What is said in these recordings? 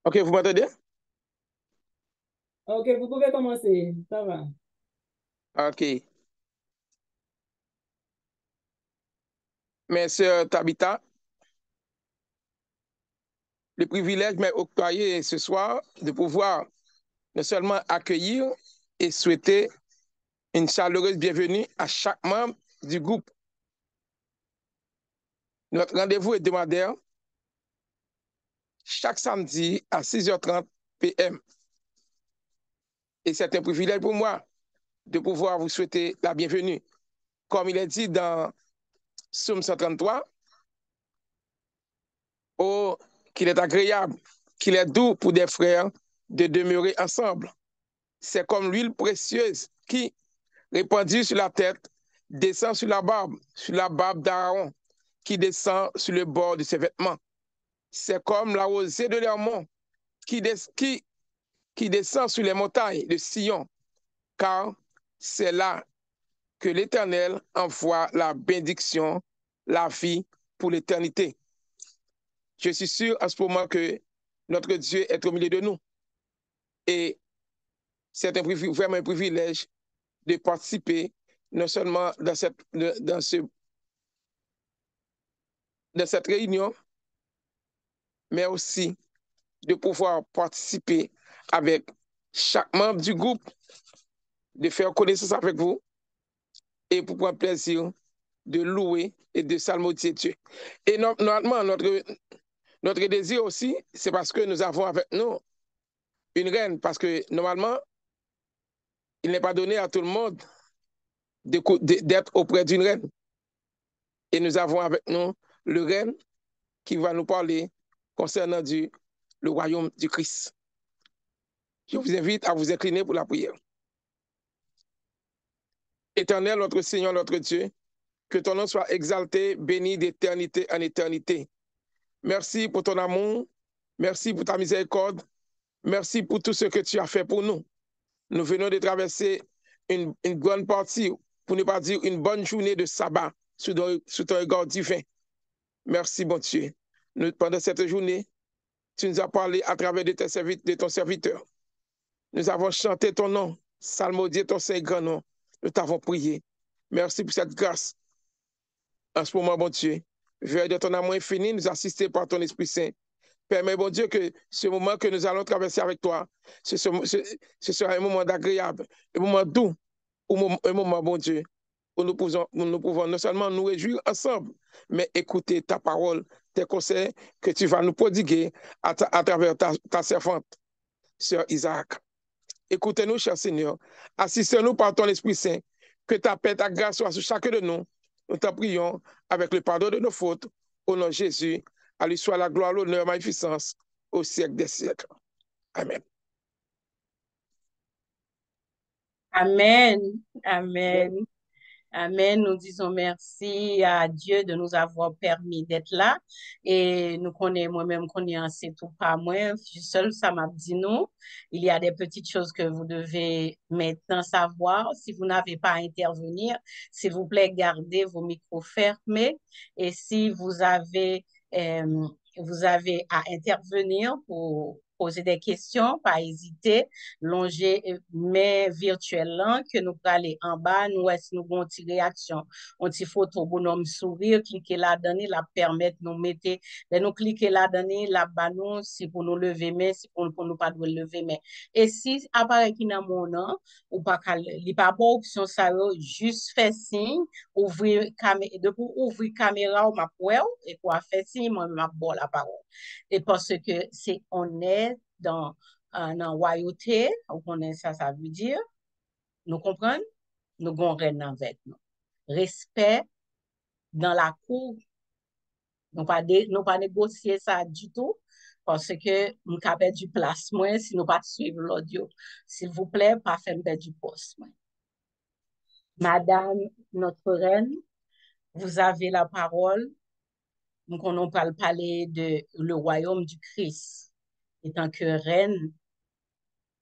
Ok, vous m'entendez? Ok, vous pouvez commencer. Ça va. Ok. Mes sœurs Tabitha, le privilège m'est octroyé ce soir de pouvoir non seulement accueillir et souhaiter une chaleureuse bienvenue à chaque membre du groupe. Notre rendez-vous hebdomadaire chaque samedi à 6h30 p.m. Et c'est un privilège pour moi de pouvoir vous souhaiter la bienvenue. Comme il est dit dans Psaume 133, oh, qu'il est agréable, qu'il est doux pour des frères de demeurer ensemble. C'est comme l'huile précieuse qui, répandue sur la tête, descend sur la barbe d'Aaron, qui descend sur le bord de ses vêtements. C'est comme la rosée de l'Hermon qui, qui descend sur les montagnes de Sion, car c'est là que l'Éternel envoie la bénédiction, la vie pour l'éternité. Je suis sûr en ce moment que notre Dieu est au milieu de nous. Et c'est vraiment un privilège de participer non seulement dans cette réunion, mais aussi de pouvoir participer avec chaque membre du groupe, de faire connaissance avec vous et pour prendre plaisir de louer et de salmodier Dieu. Et normalement, notre désir aussi, c'est parce que nous avons avec nous une reine, parce que normalement, il n'est pas donné à tout le monde d'être auprès d'une reine. Et nous avons avec nous le reine qui va nous parler concernant le royaume du Christ. Je vous invite à vous incliner pour la prière. Éternel, notre Seigneur, notre Dieu, que ton nom soit exalté, béni d'éternité en éternité. Merci pour ton amour, merci pour ta miséricorde, merci pour tout ce que tu as fait pour nous. Nous venons de traverser une grande partie, pour ne pas dire une bonne journée de sabbat sous ton regard divin. Merci, bon Dieu. Pendant cette journée, tu nous as parlé à travers de ton serviteur. Nous avons chanté ton nom, salmodié ton saint grand nom. Nous t'avons prié. Merci pour cette grâce. En ce moment, bon Dieu, veuille de ton amour infini nous assister par ton Esprit Saint. Permets, bon Dieu, que ce moment que nous allons traverser avec toi, ce sera un moment d'agréable, un moment doux, un moment, bon Dieu, où nous pouvons non seulement nous réjouir ensemble, mais écouter ta parole, tes conseils que tu vas nous prodiguer à travers ta servante, sœur Isaac. Écoutez-nous, cher Seigneur. Assistez-nous par ton Esprit Saint. Que ta paix, ta grâce soit sur chacun de nous. Nous t'en prions avec le pardon de nos fautes. Au nom de Jésus, à lui soit la gloire, l'honneur, la magnificence au siècle des siècles. Amen. Amen. Amen. Amen. Nous disons merci à Dieu de nous avoir permis d'être là. Et nous connaissons, moi-même, c'est tout pas moi. Seul, ça m'a dit nous. Il y a des petites choses que vous devez maintenant savoir. Si vous n'avez pas à intervenir, s'il vous plaît, gardez vos micros fermés. Et si vous avez à intervenir pour poser des questions, pas hésiter, longer mais virtuellement que nous aller en bas, nous est nous avons une réaction, on petit photo bonhomme sourire, cliquer là-dedans, la permettre nous mettre, nous cliquer là-dedans, la bas nous si pour nous lever mais si pour nous pas de lever mais et si apparaît qui dans mon nom ou pas il pas bon option ça juste faire signe ouvrir caméra de pour ouvrir caméra ou ma et pour faire signe moi m'a bon la parole et parce que c'est on est dans royauté, on connaît ça, ça veut dire, nous comprenons, nous avons reine avec nous. Respect dans la cour, nous pas négocier ça du tout, parce que nous avons perdu place moins si nous pas suivre l'audio. S'il vous plaît, pas faire perdre du poste. Madame, notre reine, vous avez la parole. Nous on parle parler de le royaume du Christ. Étant que reine,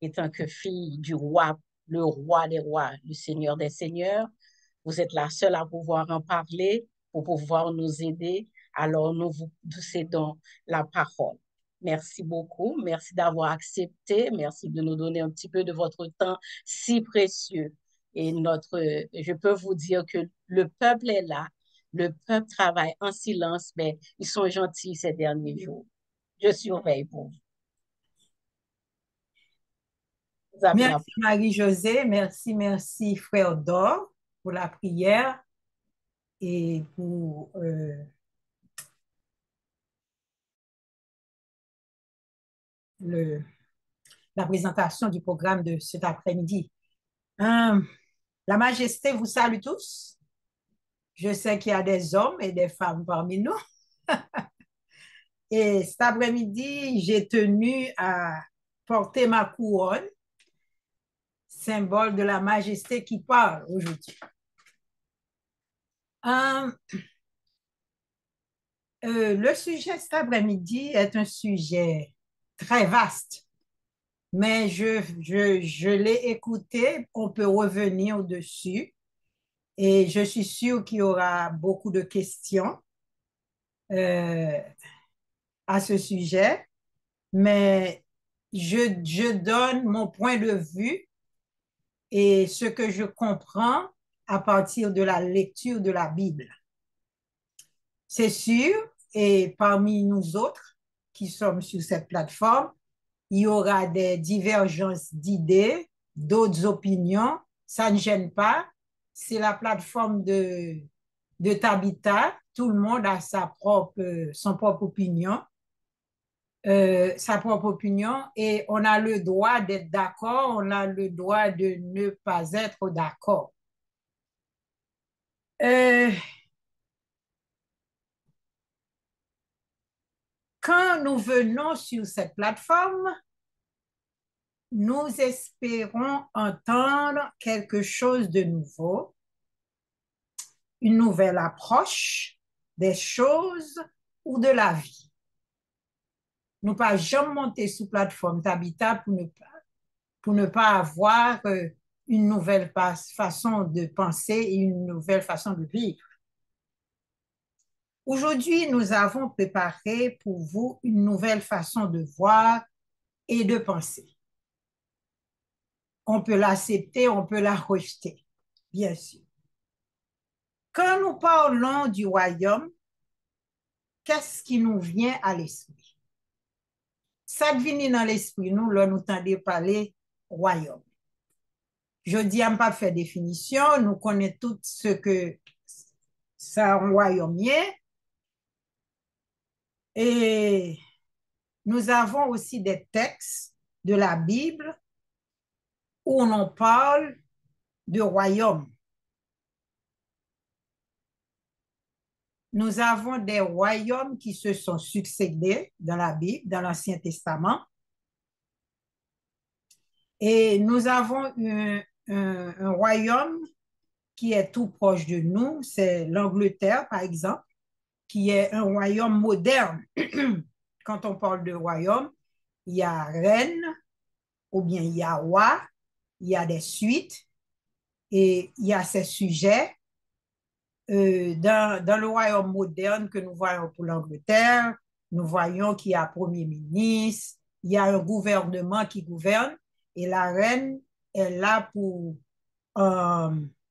étant que fille du roi, le roi des rois, le seigneur des seigneurs, vous êtes la seule à pouvoir en parler, pour pouvoir nous aider. Alors nous vous cédons la parole. Merci beaucoup. Merci d'avoir accepté. Merci de nous donner un petit peu de votre temps si précieux. Et je peux vous dire que le peuple est là. Le peuple travaille en silence, mais ils sont gentils ces derniers jours. Je surveille pour vous. Vous avez la Merci Marie-Josée, merci Frère Dor pour la prière et pour la présentation du programme de cet après-midi. La Majesté vous salue tous. Je sais qu'il y a des hommes et des femmes parmi nous. Et cet après-midi, j'ai tenu à porter ma couronne, symbole de la majesté qui parle aujourd'hui. Le sujet cet après-midi est un sujet très vaste, mais je l'ai écouté, on peut revenir dessus et je suis sûre qu'il y aura beaucoup de questions à ce sujet, mais je donne mon point de vue et ce que je comprends à partir de la lecture de la Bible. C'est sûr, et parmi nous autres qui sommes sur cette plateforme, il y aura des divergences d'idées, d'autres opinions. Ça ne gêne pas. C'est la plateforme de Tabitha. Tout le monde a son propre opinion. Sa propre opinion et on a le droit d'être d'accord, on a le droit de ne pas être d'accord. Quand nous venons sur cette plateforme, nous espérons entendre quelque chose de nouveau, une nouvelle approche des choses ou de la vie. Nous ne pas jamais monter sur plateforme Tabitha pour ne pas avoir une nouvelle façon de penser et une nouvelle façon de vivre. Aujourd'hui, nous avons préparé pour vous une nouvelle façon de voir et de penser. On peut l'accepter, on peut la rejeter, bien sûr. Quand nous parlons du royaume, qu'est-ce qui nous vient à l'esprit? Ça vient dans l'esprit, nous, là, nous tendons parler royaume. Je dis à ne pas faire définition, nous connaissons tout ce que ça un royaume est. Et nous avons aussi des textes de la Bible où on en parle de royaume. Nous avons des royaumes qui se sont succédés dans la Bible, dans l'Ancien Testament. Et nous avons un royaume qui est tout proche de nous, c'est l'Angleterre, par exemple, qui est un royaume moderne. Quand on parle de royaume, il y a reine, ou bien il y a roi, il y a des suites, et il y a ces sujets. Dans le royaume moderne que nous voyons pour l'Angleterre, nous voyons qu'il y a un premier ministre, il y a un gouvernement qui gouverne, et la reine est là pour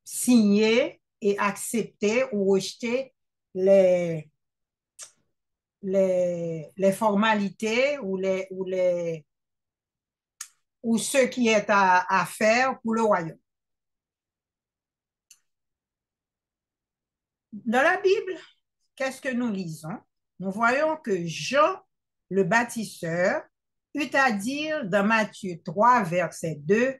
signer et accepter ou rejeter les formalités ou ce qui est à faire pour le royaume. Dans la Bible, qu'est-ce que nous lisons? Nous voyons que Jean, le baptiseur, eut à dire dans Matthieu 3, verset 2,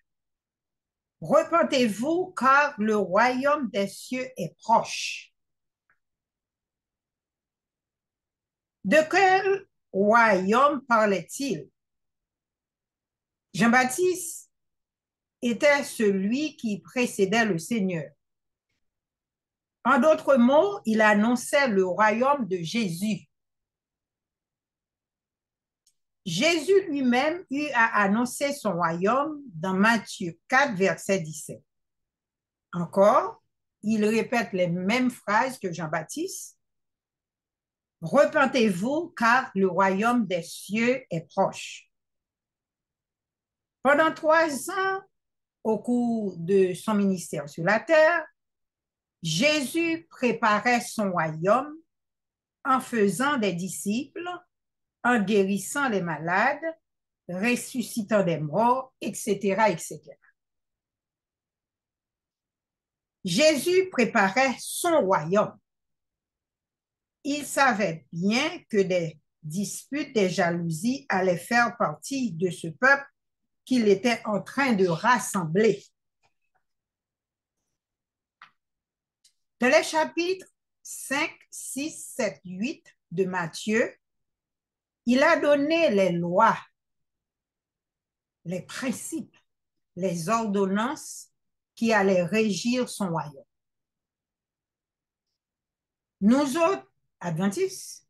« Repentez-vous, car le royaume des cieux est proche. » De quel royaume parlait-il? Jean-Baptiste était celui qui précédait le Seigneur. En d'autres mots, il annonçait le royaume de Jésus. Jésus lui-même eut à annoncer son royaume dans Matthieu 4, verset 17. Encore, il répète les mêmes phrases que Jean-Baptiste. Repentez-vous, car le royaume des cieux est proche. Pendant 3 ans, au cours de son ministère sur la terre, Jésus préparait son royaume en faisant des disciples, en guérissant les malades, ressuscitant des morts, etc., etc. Jésus préparait son royaume. Il savait bien que des disputes, des jalousies allaient faire partie de ce peuple qu'il était en train de rassembler. Dans les chapitres 5, 6, 7, 8 de Matthieu, il a donné les lois, les principes, les ordonnances qui allaient régir son royaume. Nous autres, adventistes,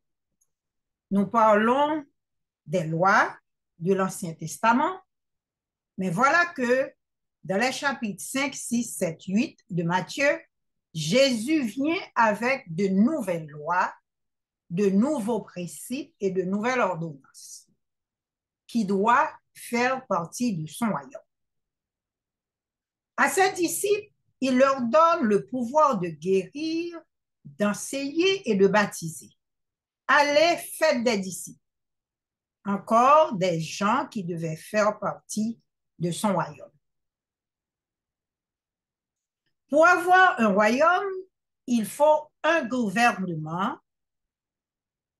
nous parlons des lois de l'Ancien Testament, mais voilà que dans les chapitres 5, 6, 7, 8 de Matthieu, Jésus vient avec de nouvelles lois, de nouveaux principes et de nouvelles ordonnances qui doivent faire partie de son royaume. À ses disciples, il leur donne le pouvoir de guérir, d'enseigner et de baptiser. Allez, faites des disciples. Encore des gens qui devaient faire partie de son royaume. Pour avoir un royaume, il faut un gouvernement,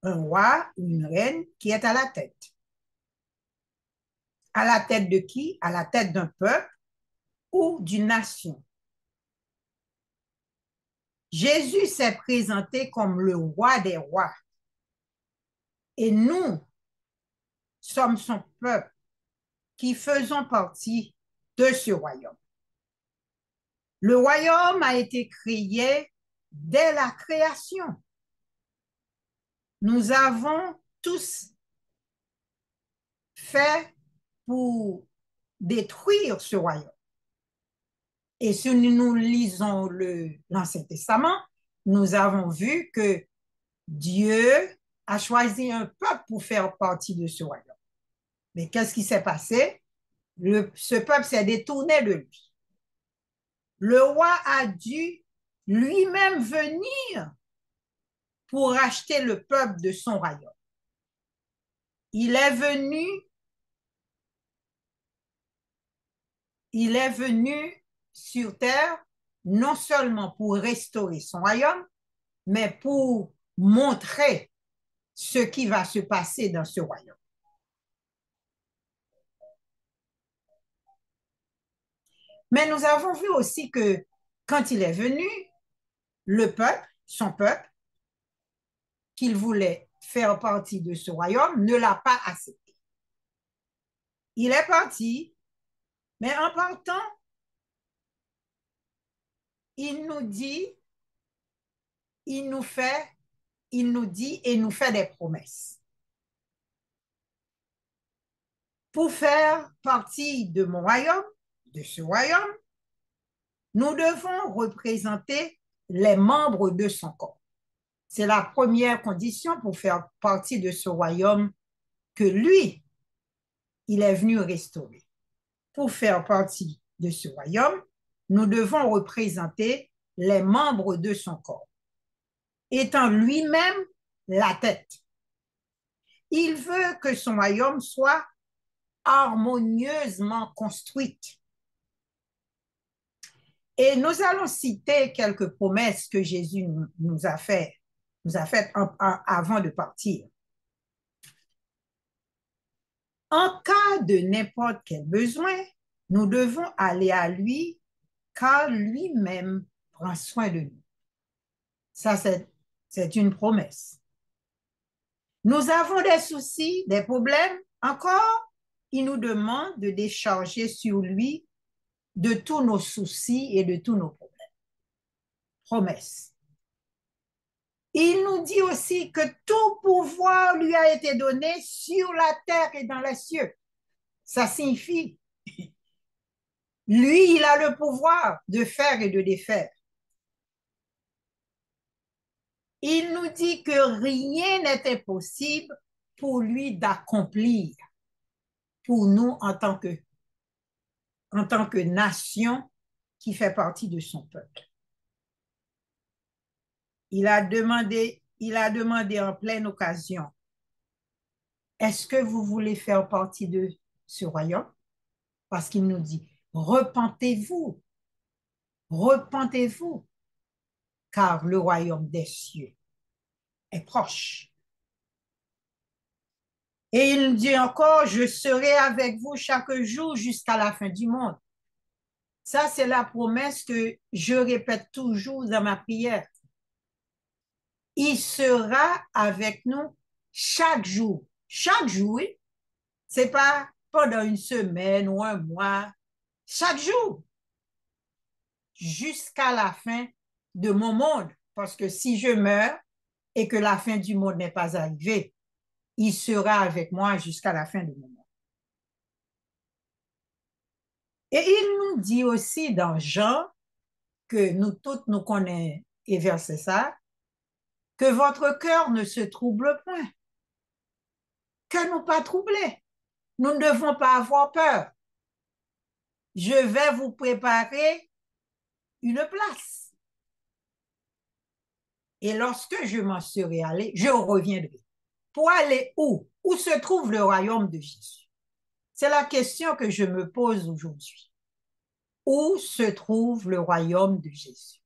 un roi ou une reine qui est à la tête. À la tête de qui? À la tête d'un peuple ou d'une nation. Jésus s'est présenté comme le roi des rois. Et nous sommes son peuple qui faisons partie de ce royaume. Le royaume a été créé dès la création. Nous avons tous fait pour détruire ce royaume. Et si nous lisons l'Ancien Testament, nous avons vu que Dieu a choisi un peuple pour faire partie de ce royaume. Mais qu'est-ce qui s'est passé? Ce peuple s'est détourné de lui. Le roi a dû lui-même venir pour racheter le peuple de son royaume. Il est venu sur terre non seulement pour restaurer son royaume, mais pour montrer ce qui va se passer dans ce royaume. Mais nous avons vu aussi que quand il est venu, le peuple, son peuple, qu'il voulait faire partie de ce royaume, ne l'a pas accepté. Il est parti, mais en partant, il nous dit et nous fait des promesses. Pour faire partie de mon royaume, de ce royaume, nous devons représenter les membres de son corps. C'est la première condition pour faire partie de ce royaume que lui, il est venu restaurer. Pour faire partie de ce royaume, nous devons représenter les membres de son corps, étant lui-même la tête. Il veut que son royaume soit harmonieusement construite. Et nous allons citer quelques promesses que Jésus nous a faites avant de partir. En cas de n'importe quel besoin, nous devons aller à lui, car lui-même prend soin de nous. Ça, c'est une promesse. Nous avons des soucis, des problèmes. Encore, il nous demande de décharger sur lui de tous nos soucis et de tous nos problèmes. Promesse. Il nous dit aussi que tout pouvoir lui a été donné sur la terre et dans les cieux. Ça signifie, lui, il a le pouvoir de faire et de défaire. il nous dit que rien n'est impossible pour lui d'accomplir pour nous en tant que nation qui fait partie de son peuple. Il a demandé en pleine occasion, est-ce que vous voulez faire partie de ce royaume? Parce qu'il nous dit, repentez-vous, repentez-vous, car le royaume des cieux est proche. Et il nous dit encore, je serai avec vous chaque jour jusqu'à la fin du monde. Ça, c'est la promesse que je répète toujours dans ma prière. Il sera avec nous chaque jour. Chaque jour, oui. C'est pas pendant une semaine ou un mois. Chaque jour. Jusqu'à la fin de mon monde. Parce que si je meurs et que la fin du monde n'est pas arrivée, il sera avec moi jusqu'à la fin de mon monde. Et il nous dit aussi dans Jean, que nous toutes nous connaissons et verset ça, que votre cœur ne se trouble point, que nous pas troubler. Nous ne devons pas avoir peur. Je vais vous préparer une place. Et lorsque je m'en serai allé, je reviendrai. Pour aller où? Où se trouve le royaume de Jésus? C'est la question que je me pose aujourd'hui. Où se trouve le royaume de Jésus?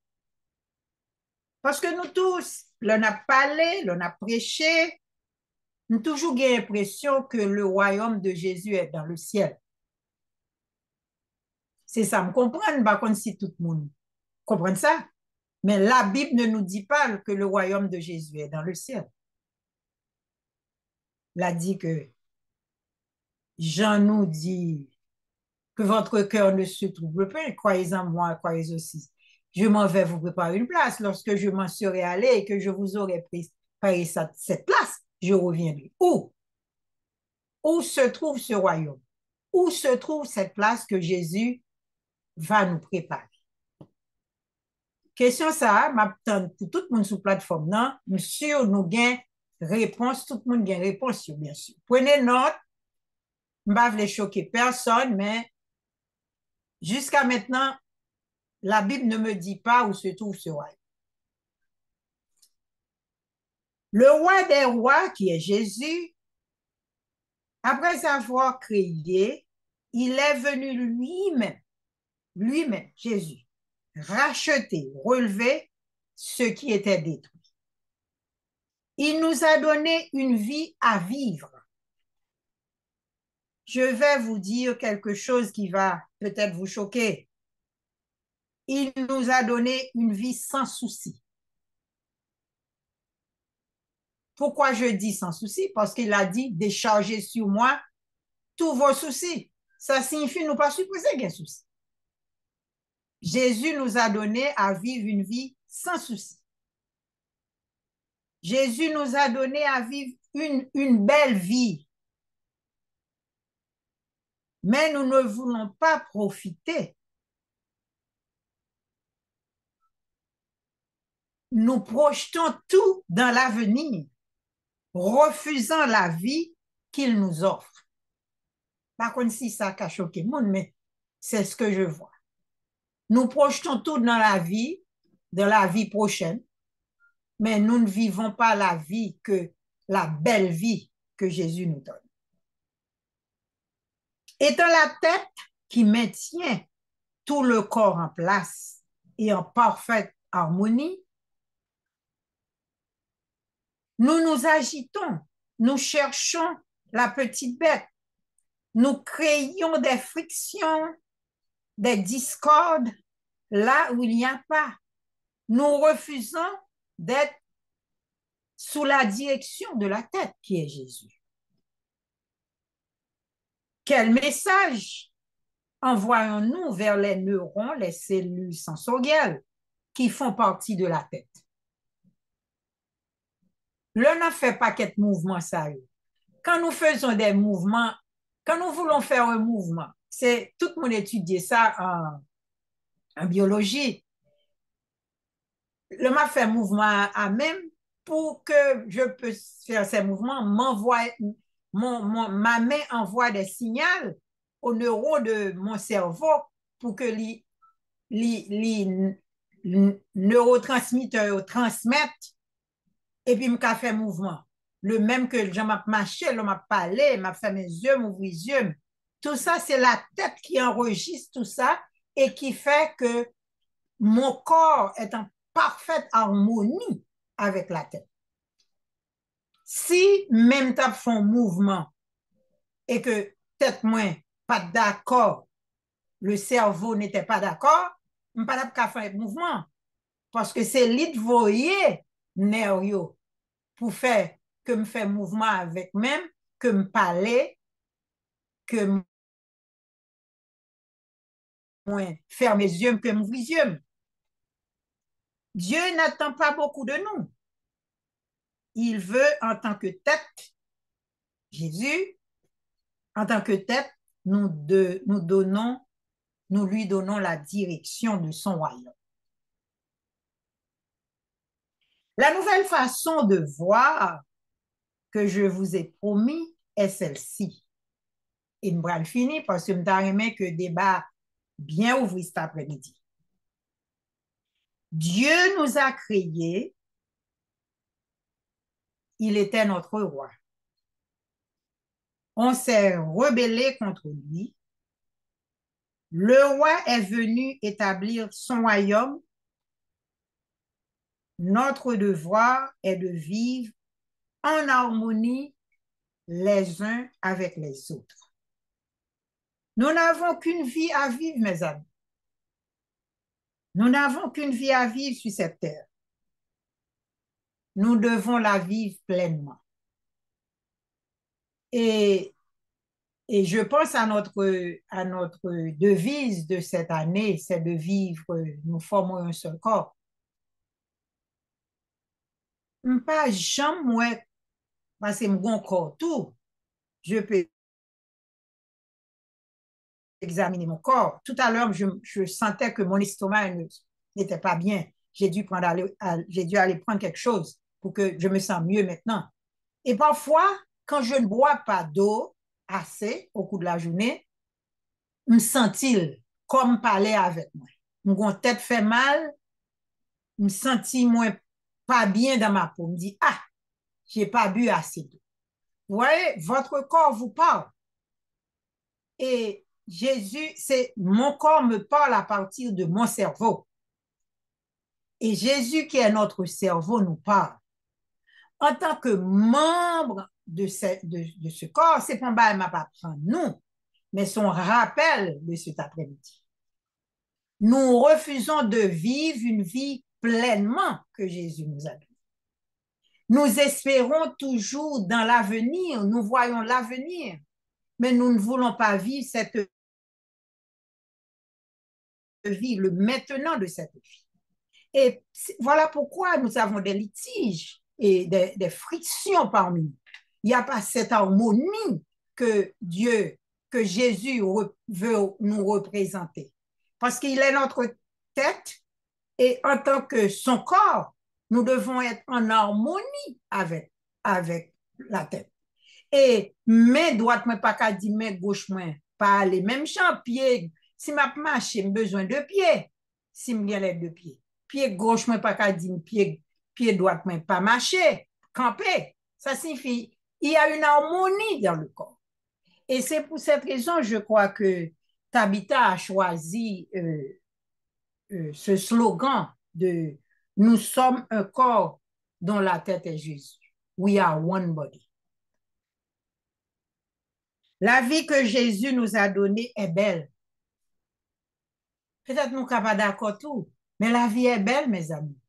Parce que nous tous, l'on a parlé, l'on a prêché, nous avons toujours l'impression que le royaume de Jésus est dans le ciel. C'est ça, me comprendre, par contre, si tout le monde comprend ça. Mais la Bible ne nous dit pas que le royaume de Jésus est dans le ciel. Elle a dit que Jean nous dit que votre cœur ne se trouble pas, croyez en moi, croyez aussi. Je m'en vais vous préparer une place. Lorsque je m'en serai allé et que je vous aurai préparé cette place, je reviendrai. Où? Où se trouve ce royaume? Où se trouve cette place que Jésus va nous préparer? Question ça, m'attend pour tout le monde sur la plateforme, non? Monsieur, nous gain réponse, tout le monde gain réponse, bien sûr. Prenez note, je ne vais pas choquer personne, mais jusqu'à maintenant, la Bible ne me dit pas où se trouve ce royaume. Le roi des rois, qui est Jésus, après avoir créé, il est venu lui-même, Jésus, racheter, relever ce qui était détruit. Il nous a donné une vie à vivre. Je vais vous dire quelque chose qui va peut-être vous choquer. Il nous a donné une vie sans souci. Pourquoi je dis sans souci? Parce qu'il a dit déchargez sur moi tous vos soucis. Ça signifie nous pas supposer qu'il y a souci. Jésus nous a donné à vivre une vie sans souci. Jésus nous a donné à vivre une belle vie. Mais nous ne voulons pas profiter. Nous projetons tout dans l'avenir, refusant la vie qu'il nous offre. Par contre, si ça a choqué le monde, mais c'est ce que je vois. Nous projetons tout dans la vie prochaine, mais nous ne vivons pas la belle vie que Jésus nous donne. Étant la tête qui maintient tout le corps en place et en parfaite harmonie, nous nous agitons, nous cherchons la petite bête, nous créons des frictions, des discordes là où il n'y a pas. Nous refusons d'être sous la direction de la tête qui est Jésus. Quel message envoyons-nous vers les neurones, les cellules sensorielles qui font partie de la tête? L'on ne fait pas qu'être mouvement sérieux. Quand nous faisons des mouvements, quand nous voulons faire un mouvement, c'est tout le monde étudie ça en biologie. Le m'a fait mouvement à même, pour que je puisse faire ces mouvements, ma main envoie des signaux aux neurones de mon cerveau pour que les neurotransmetteurs transmettent et puis je fais mouvement. Le même que je m'a marché, je m'a parlé, m'a fait mes yeux, m'ouvrir les yeux. Tout ça, c'est la tête qui enregistre tout ça et qui fait que mon corps est en parfaite harmonie avec la tête. Si même tu fais un mouvement et que tête moins pas d'accord, le cerveau n'était pas d'accord, je ne peux pas faire un mouvement. Parce que c'est l'idvoyer nerf pour faire que me fait mouvement avec même, que me parler, que moi faire mes yeux, que m'ouvrir les yeux. Dieu n'attend pas beaucoup de nous. Il veut en tant que tête, Jésus, en tant que tête, nous lui donnons la direction de son royaume. La nouvelle façon de voir que je vous ai promis est celle-ci. Et nous allons finir parce que je aimé que le débat bien ouvert cet après-midi. Dieu nous a créés, il était notre roi. On s'est rebellé contre lui. Le roi est venu établir son royaume. Notre devoir est de vivre en harmonie les uns avec les autres. Nous n'avons qu'une vie à vivre, mes amis. Nous n'avons qu'une vie à vivre sur cette terre. Nous devons la vivre pleinement. Et je pense à notre devise de cette année, c'est de vivre, nous formons un seul corps. Pas jamais moi, parce que mon corps tout, je peux examiner mon corps. Tout à l'heure, je sentais que mon estomac n'était pas bien. J'ai dû aller prendre quelque chose pour que je me sente mieux maintenant. Et parfois, quand je ne bois pas d'eau assez au cours de la journée, me sent-il comme parler avec moi. Mon tête fait mal, me senti moins pas bien dans ma peau. Me dit, ah, j'ai pas bu assez d'eau. Vous voyez, votre corps vous parle. Et Jésus, c'est mon corps me parle à partir de mon cerveau. Et Jésus, qui est notre cerveau, nous parle. En tant que membre de ce corps, c'est pas mal m'a pas prendre nous, mais son rappel de cet après-midi. Nous refusons de vivre une vie pleinement que Jésus nous a donnée. Nous espérons toujours dans l'avenir, nous voyons l'avenir, mais nous ne voulons pas vivre cette vie, le maintenant de cette vie. Et voilà pourquoi nous avons des litiges et des frictions parmi nous. Il n'y a pas cette harmonie que Jésus veut nous représenter. Parce qu'il est notre tête et en tant que son corps, nous devons être en harmonie avec la tête. Et main droite, moi pas qu'à dire main gauche, moi pas aller. Même champ, pied, si ma marche, j'ai besoin de pieds. Si je viens les deux pieds. Pied gauche, moi pas qu'à dire pied droite, moi pas marcher, camper. Ça signifie il y a une harmonie dans le corps. Et c'est pour cette raison, je crois que Tabitha a choisi ce slogan de « Nous sommes un corps dont la tête est Jésus. We are one body. » La vie que Jésus nous a donnée est belle. Peut-être nous ne sommes pas d'accord tout, mais la vie est belle, mes amis.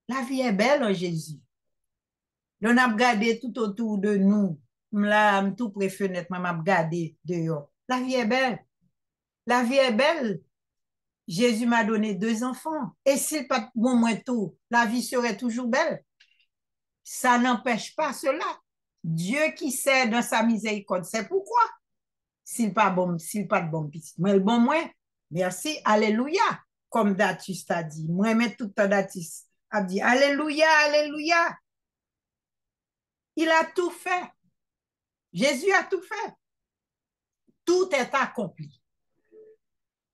La vie est belle en Jésus. On a regardé tout autour de nous. Là, tout près fenêtre, m'a regardé dehors. La vie est belle. La vie est belle. Jésus m'a donné 2 enfants. Et s'il pas bon moins tout, la vie serait toujours belle. Ça n'empêche pas cela. Dieu qui sait dans sa miséricorde, c'est pourquoi. S'il pas de bon petit, mais le bon moins. Merci, alléluia. Comme Datus t'a dit. Moi, mais tout le temps Datus a dit alléluia, alléluia. Il a tout fait. Jésus a tout fait. Tout est accompli.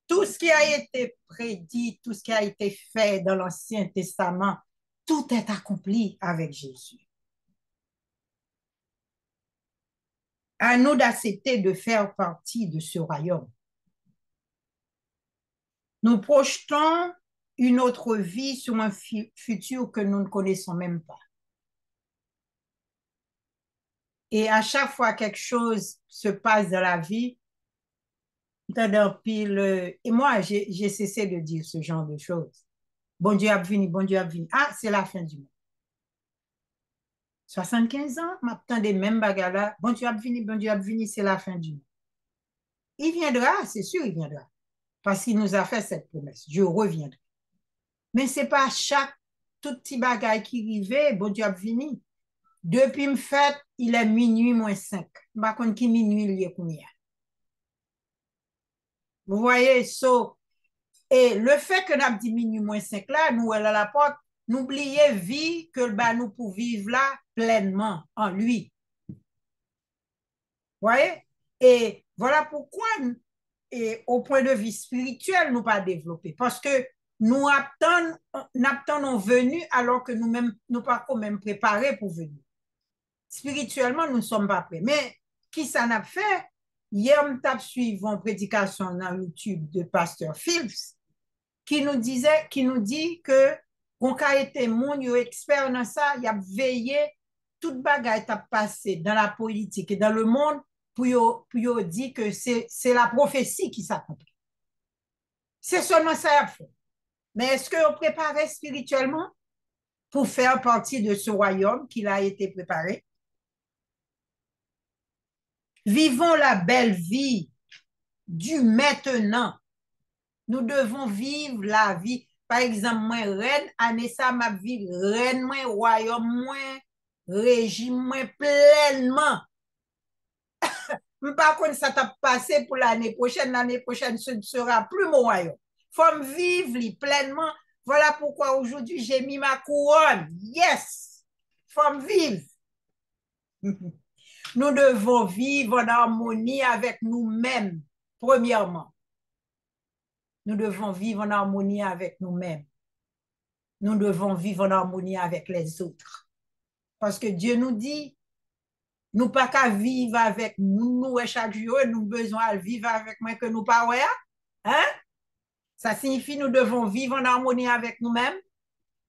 Tout ce qui a été prédit, tout ce qui a été fait dans l'Ancien Testament, tout est accompli avec Jésus. À nous d'accepter de faire partie de ce royaume. Nous projetons une autre vie sur un futur que nous ne connaissons même pas. Et à chaque fois quelque chose se passe dans la vie, et moi, j'ai cessé de dire ce genre de choses. Bon Dieu a venu, bon Dieu a venu. Ah, c'est la fin du monde. 75 ans, m'attends des mêmes bagarres là. Bon Dieu a venu, c'est la fin du monde. Il viendra, c'est sûr, il viendra. Parce qu'il nous a fait cette promesse. Je reviendrai. Mais c'est pas chaque tout petit bagage qui arrive, bon Dieu a venu. Depuis me fait, il est minuit moins 5. Par contre, qui minuit il y a combien? Vous voyez, et le fait que nous dit minuit moins 5 là, nous, à la porte, n'oubliez vie que nous pour vivre là pleinement en lui. Vous voyez? Et voilà pourquoi, et au point de vue spirituel, nous pas développer. Parce que nous attendons venir alors que nous-mêmes, nous pas quand même préparés pour venir. Spirituellement, nous ne sommes pas prêts. Mais qui ça n'a fait? Hier, nous avons suivi une prédication dans YouTube de Pasteur Phillips qui nous dit que on a été mon expert dans ça, il a veillé toute bagaille t'a passé dans la politique et dans le monde pour dire que c'est la prophétie qui s'accomplit. C'est seulement ça à faire. Mais est-ce qu'on préparait spirituellement pour faire partie de ce royaume qu'il a été préparé? Vivons la belle vie du maintenant. Nous devons vivre la vie. Par exemple, moi, reine, Anessa, ma vie, reine, moi, royaume, moi, régime, moi, pleinement. Par contre, ça t'a passé pour l'année prochaine. L'année prochaine, ce ne sera plus mon royaume. Faut me vivre pleinement. Voilà pourquoi aujourd'hui, j'ai mis ma couronne. Yes! Faut me vivre. Nous devons vivre en harmonie avec nous-mêmes, premièrement. Nous devons vivre en harmonie avec nous-mêmes. Nous devons vivre en harmonie avec les autres. Parce que Dieu nous dit, nous pas qu'à vivre avec nous chaque jour, nous besoin de vivre avec moi que nous pas ouais. Hein? Ça signifie nous devons vivre en harmonie avec nous-mêmes.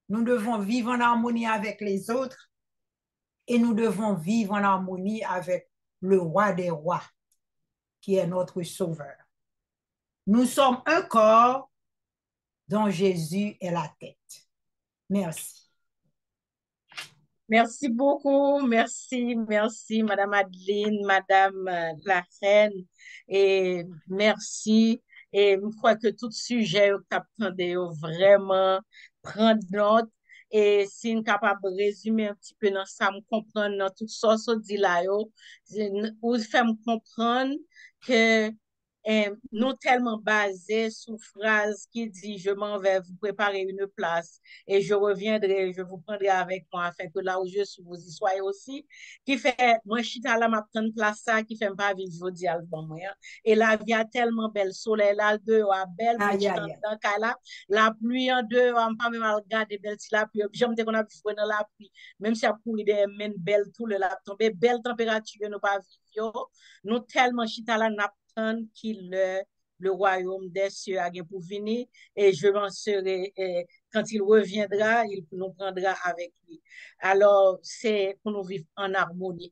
Nous devons vivre en harmonie avec les autres. Et nous devons vivre en harmonie avec le roi des rois, qui est notre sauveur. Nous sommes un corps dont Jésus est la tête. Merci. Merci beaucoup. Merci, Madame Adeline, Madame la Reine. Et merci. Et je crois que tout sujet que tu as vraiment prendre note. Et si nous sommes capables de résumer un petit peu dans ça, nous comprenons dans tout ça, ce dit là, ou fait me comprendre que non tellement basé sur phrase qui dit je m'en vais vous préparer une place et je reviendrai, je vous prendrai avec moi afin que là où je suis, vous y soyez aussi, qui fait, moi je suis là, ma prendre place ça, qui fait pas vivre jeudi à moi. Et la vie a tellement belle, soleil là, dehors, belle, la pluie en dehors, on pas même regarder belle si la pluie, j'aime qu'on a pu jouer dans la pluie, même si la pluie des mains belle, tout le la tomber, belle température, nous pas vivre, nous tellement chita là, qui le royaume des cieux a bien pour venir et je m'en serai quand il reviendra, il nous prendra avec lui. Alors, c'est pour nous vivre en harmonie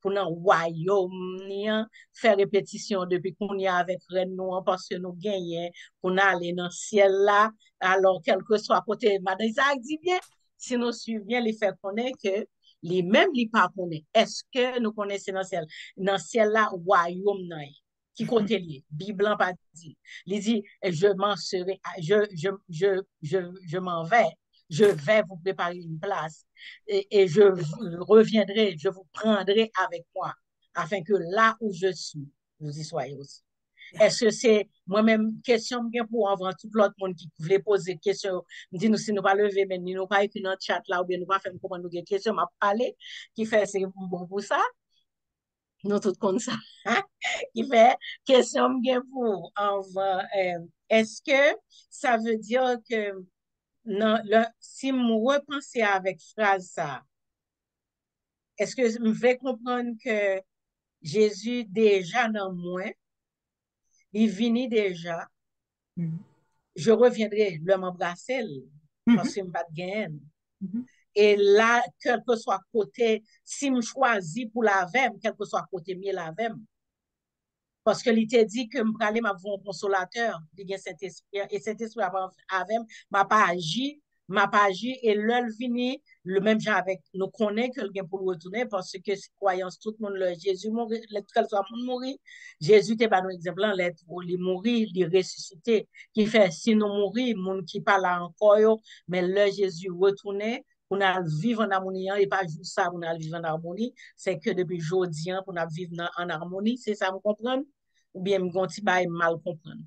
pour notre royaume, faire répétition depuis qu'on y a avec nous parce que nous gagnons pour aller dans le ciel là. Alors, quel que soit côté, Madame Isaac dit bien, si nous suivons bien, les faire connaître que les mêmes les pas connaît. Est-ce que nous connaissons dans le ciel là royaume nan qui côté lié Bible pas dit. Il dit je m'en serai je m'en vais. Je vais vous préparer une place et je reviendrai, je vous prendrai avec moi afin que là où je suis, vous y soyez aussi. Est-ce que c'est moi-même, question bien pour avant tout l'autre monde qui voulait poser question, me dit nous si nous pas lever, mais nous pas écrit dans le chat là, ou bien nous pas faire comment nous des questions, m'a parlé, qui fait c'est bon pour ça, nous tout comme ça, qui fait question bien pour avant, est-ce que ça veut dire que non, si je repense avec phrase ça, est-ce que je vais comprendre que Jésus déjà dans moi, il vini déjà, Mhm. je reviendrai le m'embrasser parce Mhm. que je pas de gain. Mhm. Et là, quel que soit côté, si je choisis pour la vem, quel que soit côté mieux la vem, parce que il t'a dit que je aller m'a voir un consolateur, il y a Saint-Esprit et Saint-Esprit avec m'a pas agi et l'heure vini le même genre avec nous connaît que quelqu'un pour retourner parce que c'est croyance tout le monde le Jésus mourir le soit monde mourir Jésus t'est pas un exemple là l'être pour lui mourir il ressusciter qui fait si nous mourir monde qui pas là encore yo, mais le Jésus retourner pour nous vivre en harmonie et pas juste ça pour nous vivre en harmonie c'est que depuis aujourd'hui pour nous vivre en harmonie c'est ça vous comprenez ou bien me gonti bail mal comprendre.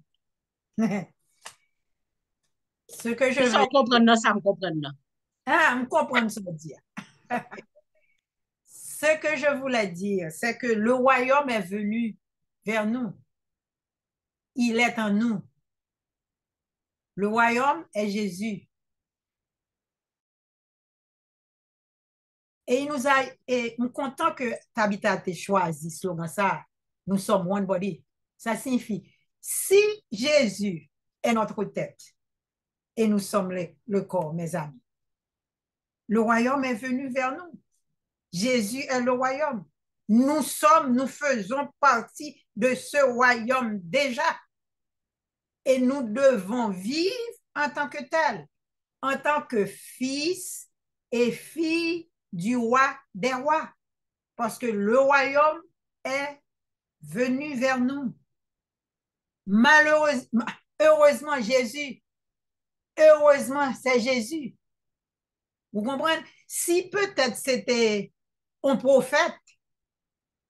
Ce que je Si ça veux comprendre non, ça me comprendre non. Ah, me comprendre ce que dire. Ce que je voulais dire, c'est que le royaume est venu vers nous. Il est en nous. Le royaume est Jésus. Et il nous a, et nous content que Tabitha t'ait choisi slogan ça. Nous sommes one body. Ça signifie, si Jésus est notre tête et nous sommes le corps, mes amis, le royaume est venu vers nous. Jésus est le royaume. Nous faisons partie de ce royaume déjà. Et nous devons vivre en tant que tel, en tant que fils et filles du roi des rois. Parce que le royaume est venu vers nous. Malheureusement, heureusement, c'est Jésus. Vous comprenez? Si peut-être c'était un prophète,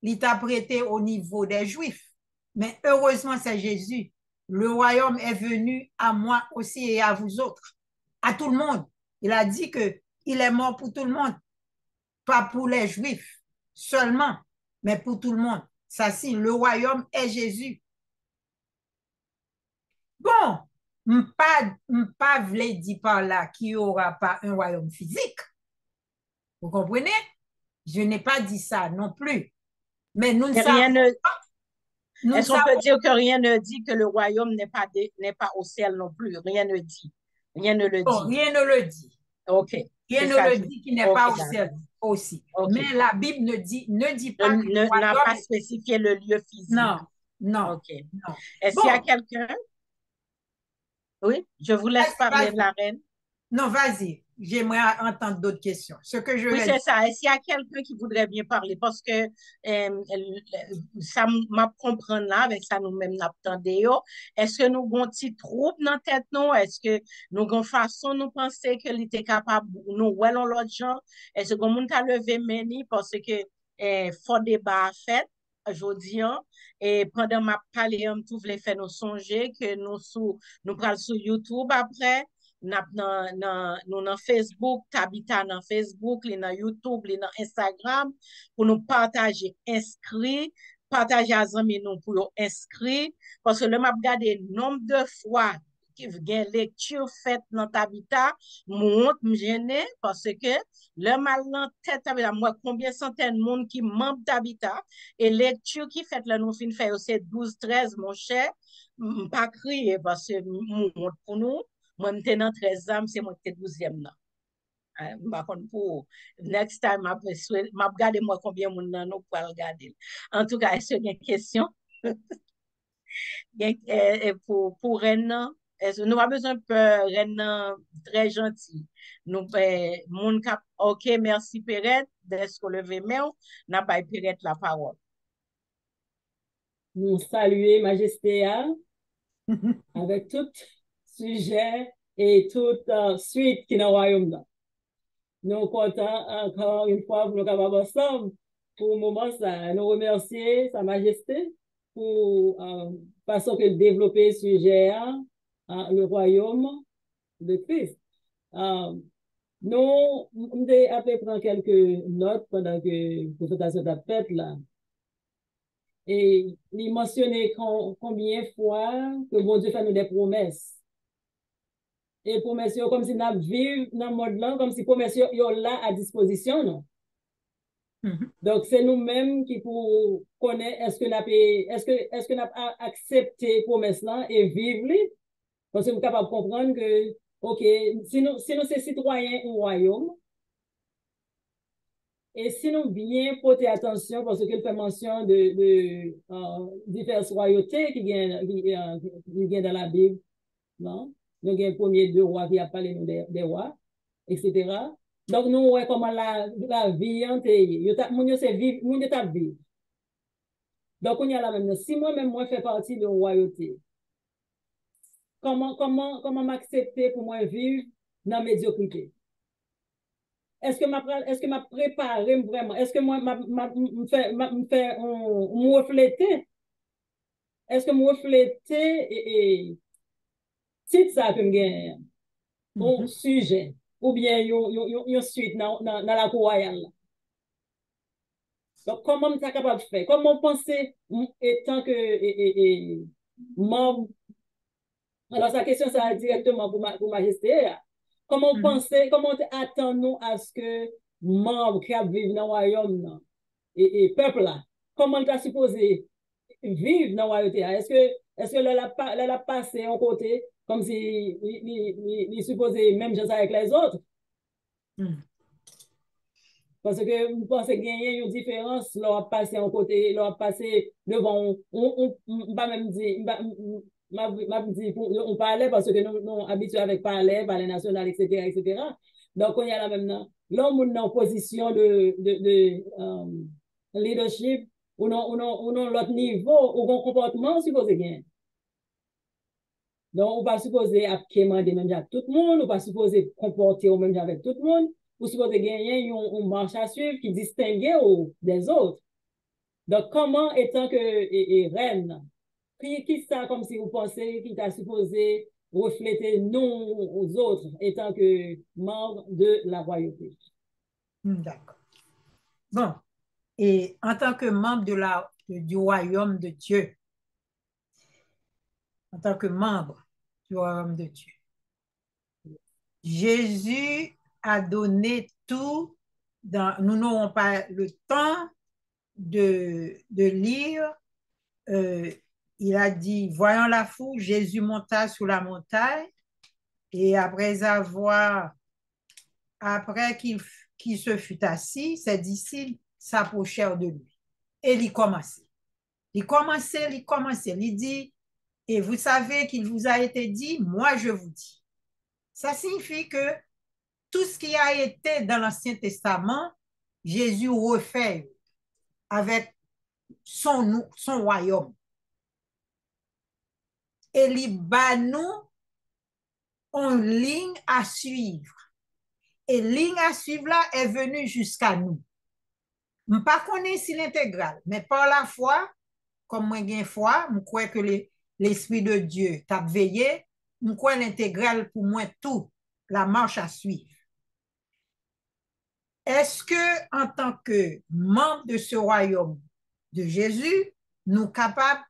il t'a prêté au niveau des Juifs, mais heureusement, c'est Jésus. Le royaume est venu à moi aussi et à vous autres, à tout le monde. Il a dit que il est mort pour tout le monde, pas pour les Juifs seulement, mais pour tout le monde. Ça, si le royaume est Jésus. Bon, m'pas vle dit par là qu'il n'y aura pas un royaume physique. Vous comprenez? Je n'ai pas dit ça non plus. Mais nous ne Et rien savons, ne, nous ne est-ce qu'on peut savons dire que rien ne dit que le royaume n'est pas au ciel non plus? Rien ne dit. Rien ne le pas, dit. rien ne le dit. OK. Rien C'est ne ça. le dit qu'il n'est OK, pas au d'accord. ciel aussi. OK. Mais la Bible ne dit pas que le N'a royaume pas est... spécifié le lieu physique. Non, non, OK. non. Est-ce qu'il y a Bon, quelqu'un? Oui, je vous laisse parler de vas-y. la reine. Non, vas-y. J'aimerais entendre d'autres questions. Ce que je Oui, vais c'est dire. ça. Est-ce qu'il y a quelqu'un qui voudrait bien parler? Parce que ça m'a comprend là, avec ça nous-mêmes n'attendons. Est-ce que nous avons un petit trouble dans la tête, nous? Est-ce que nous avons façon nous penser que était capable, nous, ouais, l'autre gens? Est-ce que nous avons levé meni parce que fort débat a fait aujourd'hui, hein? Et pendant ma parler, tout voulait faire nous songer que nous parlons sur YouTube après. Nous dans Facebook, Tabita dans Facebook, li dans YouTube, li dans Instagram, pour nous partager inscrits, partager à amis nous pour nous inscrire, parce que le m'a regardé nombre de fois qui gen lecture faite dans Tabita, monte me gêner parce que le mal dans tête Tabita, moi combien centaines de monde qui membre Tabita et lecture qui fait là nous fin faire c'est 12 13 mon cher, pas crier parce que monte pour nous moi, je dans 13 ans, c'est moi qui suis 12e. Par contre, pour next time, je regarder moi combien de monde nous pour regarder. En tout cas, est-ce qu'il y a une question? Pour Renan, nous avons besoin de Renan très gentil. Nous, mon cap, ok, merci Perrette, d'être levé, mais n'a pas Perrette la parole. Nous saluer Majesté avec tout sujet et toute suite qui est dans le royaume. Nous sommes contents encore une fois pour nous capables ensemble pour le moment ça. Nous remercier Sa Majesté façon que développer ce sujet, le royaume de Christ. Nous, on a prendre quelques notes pendant que la présentation a faite là. Et il mentionnait combien de fois que bon Dieu fait nous des promesses. Et promesses, comme si nous vivions dans le monde là, comme si promesses sont là à disposition. Non? Donc, c'est nous-mêmes qui pour connaître est-ce que nous avons accepté promesse là et vivre. Parce que nous sommes capables de comprendre que, OK, si nous sommes citoyens du royaume, et si nous bien porter attention, parce qu'il fait mention de diverses royautés qui viennent dans la Bible, non? Donc, il y a le premier deux rois qui a parlé des rois, etc. Donc, nous voyons comment la vie est. Mon Dieu, c'est vivre, mon Dieu, c'est vivre. Donc, on y a la même. Si moi-même, moi, fais partie de la royauté, comment m'accepter pour moi vivre dans la médiocrité? Est-ce que m'a préparé vraiment? Est-ce que moi, me fait refléter? Est-ce que me refléter et c'est ça que me gagne? Un sujet ou bien une suite dans la cour royale. Donc, comment je suis capable de faire? Comment penser étant que membre? Alors, sa question, ça directement pour Majesté. Comment penser, comment attendons à ce que membres qui vivent dans le royaume et peuple là, comment on est supposé vivre dans le royaume? Est-ce que là, passé en côté comme si il supposé même chose avec les autres? Parce que vous pensez qu'il y a une différence, leur passer en côté, leur passer devant, on pas même dire, on parlait parce que nous sommes habitués avec parler national, etc., etc. Donc, on y a la même, l'homme en position de leadership, ou non l'autre niveau, ou bon comportement, supposé gagner. Donc, on va supposer commander même avec tout le monde, on va supposer comporter au même avec tout le monde, ou supposer gagner une marche à suivre qui distingue des autres. Donc, comment étant que reine, qui ça comme si vous pensez qu'il t'a supposé refléter nous aux autres étant que membres de la royauté? D'accord. Bon, et en tant que membre du royaume de Dieu, en tant que membre du royaume de Dieu, Jésus a donné tout. Nous n'aurons pas le temps de lire. Il a dit, voyant la foule, Jésus monta sur la montagne et après qu'il se fut assis, ses disciples s'approchèrent de lui. Et il commençait. Il dit, et vous savez qu'il vous a été dit, moi je vous dis. Ça signifie que tout ce qui a été dans l'Ancien Testament, Jésus refait avec son royaume. Et il bat nous en ligne à suivre. Et ligne à suivre là est venue jusqu'à nous. Je ne sais pas si l'intégrale, mais par la foi, comme moi j'ai foi, je crois que l'Esprit de Dieu t'a veillé, je crois l'intégrale pour moi tout, la marche à suivre. Est-ce que en tant que membre de ce royaume de Jésus, nous sommes capables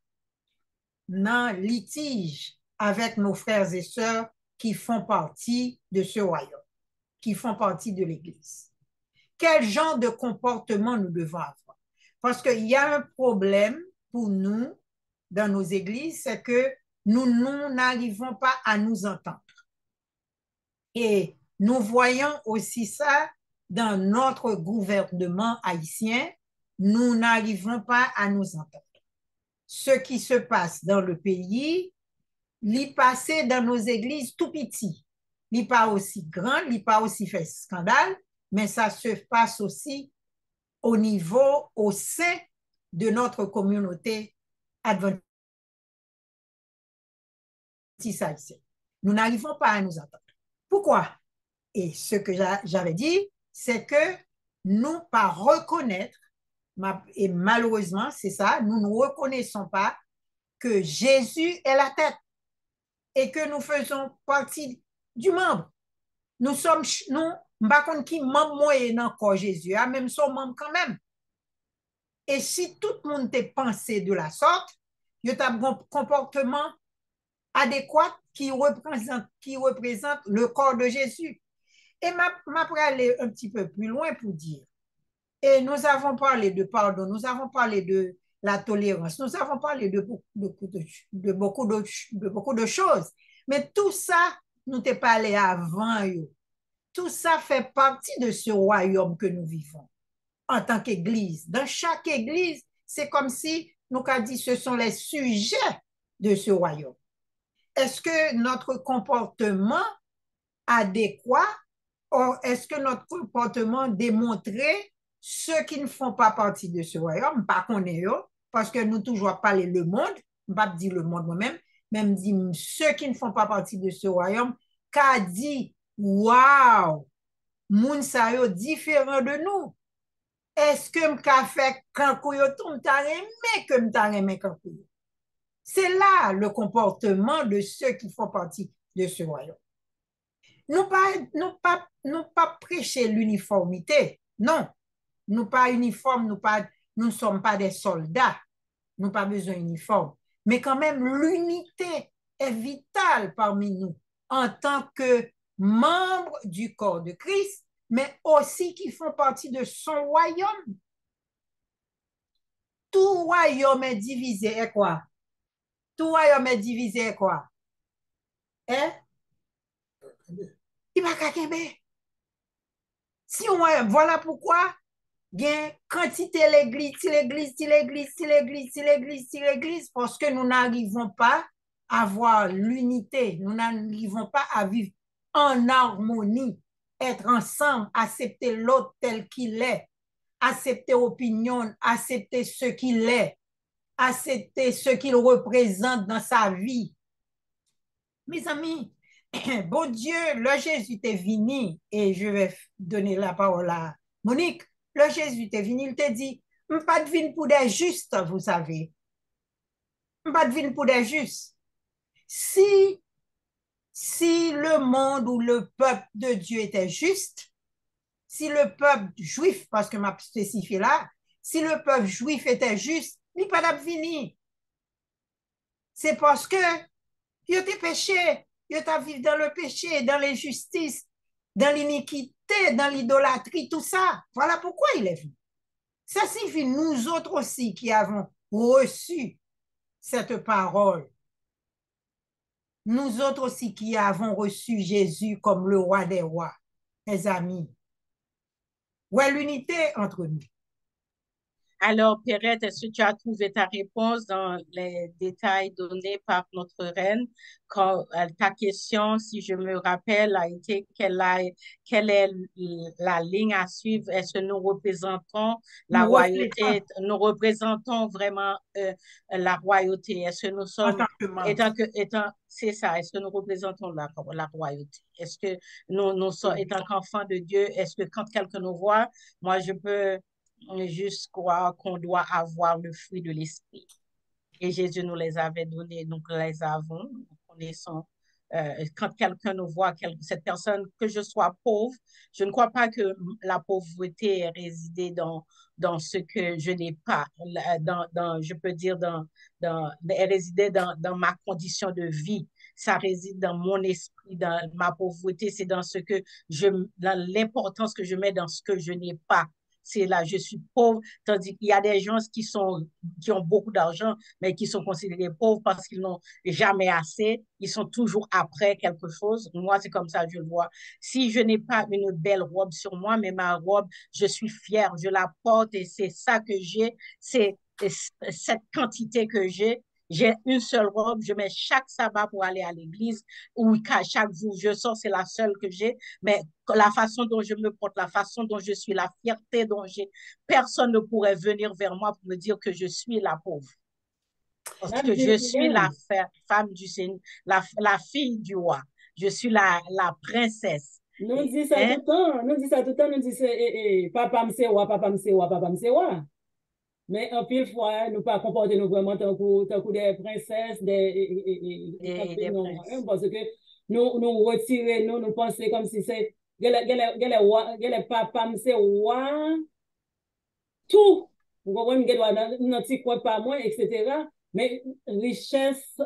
dans litige avec nos frères et sœurs qui font partie de ce royaume, qui font partie de l'Église? Quel genre de comportement nous devons avoir? Parce qu'il y a un problème pour nous dans nos églises, c'est que nous n'arrivons pas à nous entendre. Et nous voyons aussi ça dans notre gouvernement haïtien, nous n'arrivons pas à nous entendre. Ce qui se passe dans le pays, l'y passé dans nos églises tout petit, l'y pas aussi grand, l'y pas aussi fait scandale, mais ça se passe aussi au sein de notre communauté adventiste haïtienne. Nous n'arrivons pas à nous entendre. Pourquoi? Et ce que j'avais dit, c'est que nous pas reconnaître Et malheureusement, c'est ça, nous ne reconnaissons pas que Jésus est la tête et que nous faisons partie du membre. Nous sommes, nous, par contre, qui membre moyen dans le corps Jésus, même son membre quand même. Et si tout le monde te pensé de la sorte, il y a un comportement adéquat qui représente le corps de Jésus. Et m'a aller un petit peu plus loin pour dire, et nous avons parlé de pardon, nous avons parlé de la tolérance, nous avons parlé de beaucoup de choses, mais tout ça, nous t'es parlé avant. Tout ça fait partie de ce royaume que nous vivons en tant qu'Église. Dans chaque Église, c'est comme si nous avons dit ce sont les sujets de ce royaume. Est-ce que notre comportement adéquat ou est-ce que notre comportement démontrait ceux qui ne font pas partie de ce royaume, pas qu'on est eux, parce que nous toujours parler le monde, pas dire le monde moi-même, même dire ceux qui ne font pas partie de ce royaume, qu'a dit, waouh, moun sa yo différent de nous. Est-ce que m'ka fait kankou yo tout m'ta remè que m'ta remè kankou yo? C'est là le comportement de ceux qui font partie de ce royaume. Nous pas prêcher l'uniformité. Non. Nous pas uniformes, nous ne sommes pas des soldats. Nous pas besoin d'uniforme. Mais quand même, l'unité est vitale parmi nous en tant que membres du corps de Christ, mais aussi qui font partie de son royaume. Tout royaume est divisé et quoi? Tout royaume est divisé et quoi? Hein? Il va kakembe. Si on, voilà pourquoi gain quantité l'église, parce que nous n'arrivons pas à avoir l'unité, nous n'arrivons pas à vivre en harmonie, être ensemble, accepter l'autre tel qu'il est, accepter l'opinion, accepter ce qu'il est, accepter ce qu'il représente dans sa vie. Mes amis, bon Dieu, le Jésus est venu, et je vais donner la parole à Monique. Le Jésus est venu, il te dit, pas de vin pour des justes, vous savez. Pas de vin pour des justes. Si le monde ou le peuple de Dieu était juste, si le peuple juif, parce que m'a spécifié là, si le peuple juif était juste, il n'y a pas de vini. C'est parce que il était péché, il était vivre dans le péché, dans l'injustice, dans l'iniquité, dans l'idolâtrie, tout ça. Voilà pourquoi il est venu. Ça signifie nous autres aussi qui avons reçu cette parole. Nous autres aussi qui avons reçu Jésus comme le roi des rois, mes amis. Où est l'unité entre nous? Alors, Perrette, est-ce que tu as trouvé ta réponse dans les détails donnés par notre reine? Quand ta question, si je me rappelle, a été quelle est la ligne à suivre? Est-ce que nous représentons la royauté? Nous représentons vraiment la royauté? Est-ce que nous sommes, c'est ça, est-ce que nous représentons la royauté? Est-ce que nous sommes, étant qu'enfants de Dieu, est-ce que quand quelqu'un nous voit, moi je peux juste croire qu'on doit avoir le fruit de l'esprit. Et Jésus nous les avait donnés, donc les avons, nous connaissons. Quand quelqu'un nous voit, cette personne, que je sois pauvre, je ne crois pas que la pauvreté réside dans ce que je n'ai pas, je peux dire, résider dans ma condition de vie. Ça réside dans mon esprit, dans ma pauvreté, c'est dans dans l'importance que je mets dans ce que je n'ai pas. C'est là, je suis pauvre, tandis qu'il y a des gens qui ont beaucoup d'argent, mais qui sont considérés pauvres parce qu'ils n'ont jamais assez, ils sont toujours après quelque chose. Moi, c'est comme ça que je le vois. Si je n'ai pas une belle robe sur moi, mais ma robe, je suis fière, je la porte et c'est ça que j'ai, c'est cette quantité que j'ai. J'ai une seule robe, je mets chaque sabbat pour aller à l'église, ou chaque jour je sors, c'est la seule que j'ai, mais la façon dont je me porte, la façon dont je suis, la fierté dont j'ai, personne ne pourrait venir vers moi pour me dire que je suis la pauvre. Parce que je suis la femme du Seigneur, la fille du roi, je suis la princesse. Nous disons ça tout le temps, nous disons papa m'se roi, papa m'se roi, papa m'se roi. mais en pile fois, nous pas comporter nous vraiment tant que des princesses, Des non, princes. parce que nous retirer, nous penser comme si c'est, les papa, c'est roi, tout. Vous comprenez, dans petit coin pas moins, etc. Mais richesse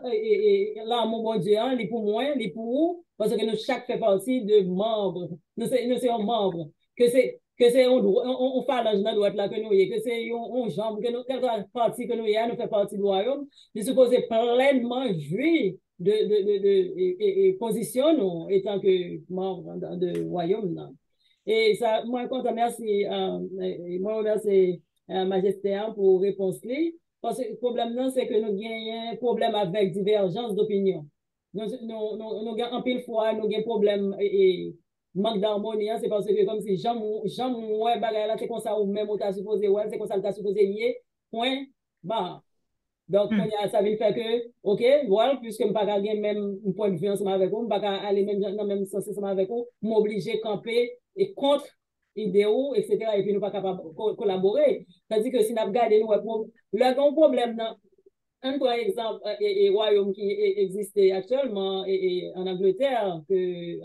l'amour bon Dieu, hein, les pour moi, les pour vous, parce que nous chaque fait partie de membres. Nous sommes membres. Que c'est on parle dans droite là que nous y que c'est on jambe que nous quelque partie que nous y nous fait partie du royaume, nous supposé pleinement jouir et position nous étant que membre de royaume là. Et ça, moi, content, merci, moi, remercie Majesté hein, pour réponse là. Parce que le problème, non, c'est que nous avons un problème avec divergence d'opinion. Nous avons un pile fois, nous avons un problème et manque d'harmonie. C'est parce que comme si Jean, ouais, là, c'est comme ça, ou même, on t'a supposé, ouais, c'est comme ça, on t'a supposé, y point, bah. Donc, ça veut faire que, OK, voilà, puisque je ne peux pas avoir même un point de vue ensemble avec vous, je ne peux pas aller même dans le même sens ensemble avec vous, m'obliger à camper et contre idéaux, etc. Et puis nous pas capable de collaborer. C'est-à-dire que si nous regardons, le grand problème, un par exemple, et royaume qui existe actuellement en Angleterre, que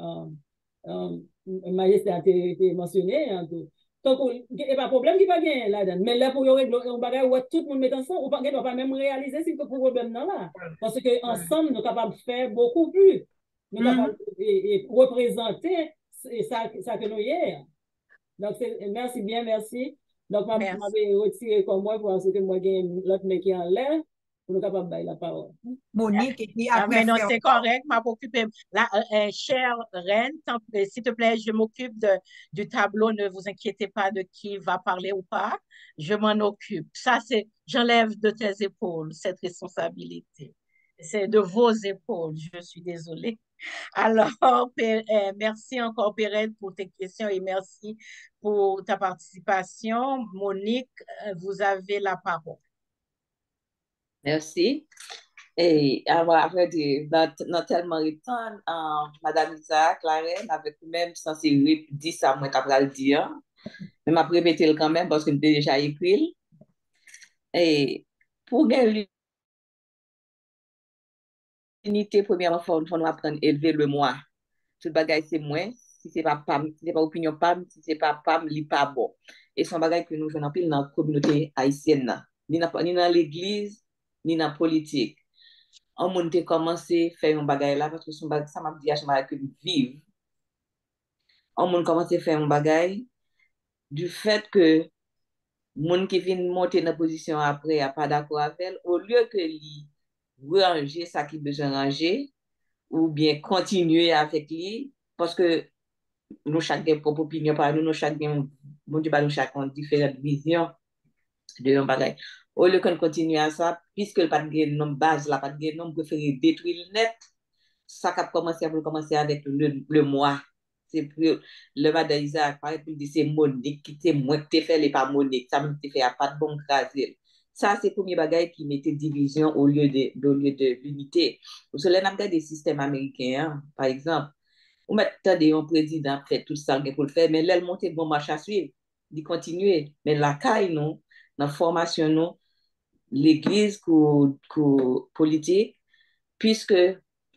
Majesté a été mentionné, hein, tout. Donc, il n'y a pas de problème qui va gagner là-dedans. Mais là, pour régler un bagage où tout le monde met ensemble, on ne doit pas même réaliser si le problème là. Parce qu'ensemble, nous sommes capables de faire beaucoup plus. Nous sommes capables de représenter ça que nous y est. Donc, merci bien, merci. Donc, je m'avais retiré comme moi parce que moi, j'ai l'autre mec qui est en l'air pour nous capables de la parole. Monique, et puis après Mais non, faire. c'est correct, m'a occupé. Là, chère reine, s'il te plaît, je m'occupe du tableau. Ne vous inquiétez pas de qui va parler ou pas. Je m'en occupe. Ça, j'enlève de tes épaules cette responsabilité. C'est de vos épaules. Je suis désolée. Alors, merci encore, Pérez, pour tes questions et merci pour ta participation. Monique, vous avez la parole. Merci. Et après, dans tellement de temps, Madame Isaac, la reine, avec même censé dire ça, moi, qu'après le dire. Mais m'a répété quand même parce que j'ai déjà écrit. Et pour gagner l'unité, premièrement, il faut nous apprendre à élever le moi. Tout le bagage, c'est moi. Si ce n'est pas PAM, si ce n'est pas opinion PAM, si ce n'est pas PAM, il n'est pas bon. Et c'est un bagage que nous faisons dans la communauté haïtienne. Ni dans l'église, ni dans la politique. On a commencé à faire un bagage là parce que ça m'a dit à chaque que vivre. On a commencé à faire un bagage du fait que moun qui vient monter dans la position après n'a pas d'accord avec elle, au lieu que lui ranger ça qui besoin ranger ou bien continuer avec lui parce que nous chacun propre opinion par nous chacun bon Dieu nous chacun différentes visions de un bagage. Au lieu qu'on continue à ça, puisque le pas de nom base, la pas de nom, préféré détruire le net, ça a commencé avec le moi. C'est pour le madame Isaac, par exemple, c'est Monique, qui c'est moi qui t'ai fait, les pas Monique, ça me fait à pas de bon crasé. Ça, c'est le premier bagage qui mettait division au lieu de l'unité. Parce que là, on a des systèmes américains, hein, par exemple, on met un président fait tout ça pour le faire, mais là, il monte bon marche à suivre, il continue. Mais la caille, non, dans la formation, non, l'église politique, puisque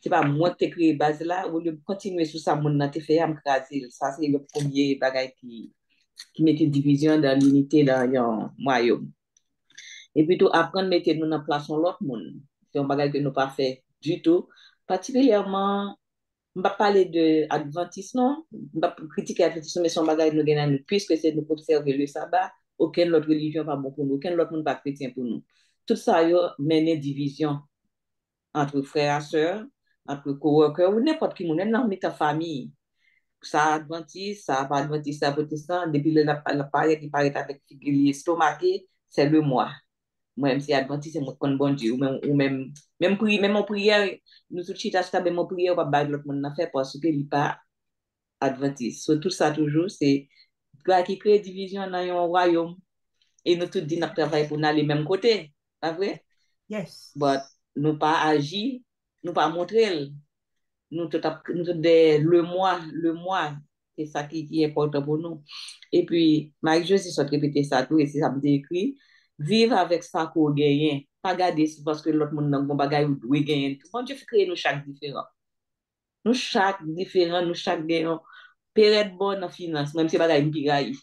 c'est pas moi qui ai créé base là, ou de continuer sur ça, mon te fait am craser. Ça, c'est le premier bagage qui mettait division dans l'unité dans un royaume. Et plutôt apprendre à mettre nous en place l'autre monde. C'est un bagage que nous pas fait du tout. Particulièrement, je ne vais pas parler de Adventisme, non. Je ne vais pas critiquer l'Adventisme, mais c'est un bagage que nous gagnons puisque c'est nous observer le sabbat. Aucune autre religion pas bon pour nous, aucun autre monde pas chrétien pour nous. Tout ça, mène division entre frères et sœurs, entre coworkers ou n'importe qui, même dans ta famille. Ça adventiste, ça pas adventiste, ça protestant, depuis l'appareil qui paraît avec figure stomaqué, c'est le moi. Moi-même, si adventiste, c'est mon bon Dieu, même en prière, nous tous chita chita, même en prière, on va battre l'autre monde fait parce que il n'est pas adventiste. So, tout ça toujours, c'est qui crée division dans un royaume. Et nous tous dit nous travaillons pour aller même côté, pas vrai? Yes. But nous pas agir, nous pas montrer, nous tout le moi, c'est ça qui est important pour nous. Et puis, Marie-Josie s'est répété ça tout, et c'est ça me décrit. vivre avec ça qu'on gagne. Pas garder parce que l'autre monde n'a pas bagay ou doit gagner. Bon Dieu fait créer nous chaque différent. Nous chaque différent, nous chaque gagnant. Période bonne en finance, même si bagay m'piraille.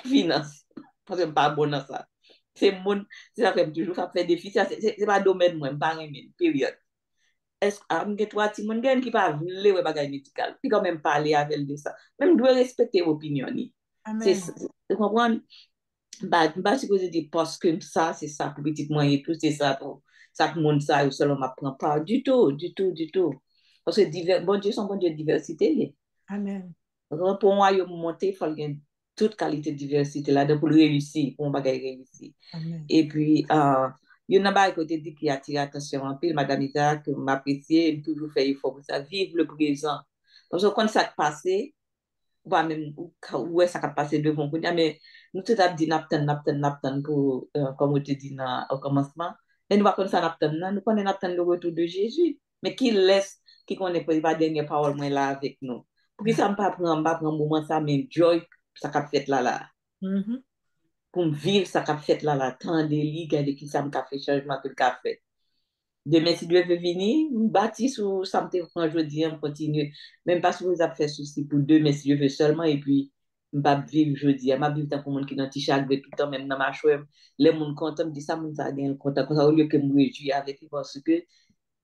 Finance. Parce que pas bon dans ça. C'est mon, c'est ça fait toujours ça fait défi. C'est pas domaine moi, pas remen, période. Est-ce que toi, Timon, gen qui pas vle ouais bagay médical, puis quand même parler avec elle de ça. Même doit respecter opinion ni. Amen. Tu comprends? Bah, supposé dire parce que ça, c'est ça pour petit moi et tout, c'est ça pour ça que monde ça, ou seulement m'apprend pas. Du tout, du tout, du tout. Parce que bon Dieu, son bon Dieu de diversité. Amen. Pour moi, il monter, il faut qu'il y ait toute qualité de diversité là-dedans pour réussir, pour un bagage réussir. Amen. Et puis, il y en a pas côté dit qui attire l'attention un peu, Madame Isaac, que m'apprécier, toujours faire effort pour ça, vivre le présent. Parce que quand ça passe, ou pas même, où est-ce que ça passe devant, mais nous tout à dit naptan pour, comme on te dit au commencement, mais nous pas comme ça naptan, nous connaissons naptan le retour de Jésus, mais qui laisse, qui connaît pas dernière parole moi là avec nous. Pour que ça me pas prendre un moment ça, même joy, ça qu'a fait là. Mhm. Pour me vivre ça qu'a fait là, tant de lits, garder qui ça me fait changement que le qu'a fait. Demain, si Dieu veut venir, nous bâtis sur ça me prend aujourd'hui, on continue. Même pas si vous avez fait souci pour demain, si Dieu veut seulement, et puis, je vais vivre jeudi. Je vais vivre tant que monde qui est dans t-shirt tout le temps, même dans ma chouette. Les gens contents, me disent ça, mon ça gagne content, comme ça, au lieu que me réjouir avec lui, parce que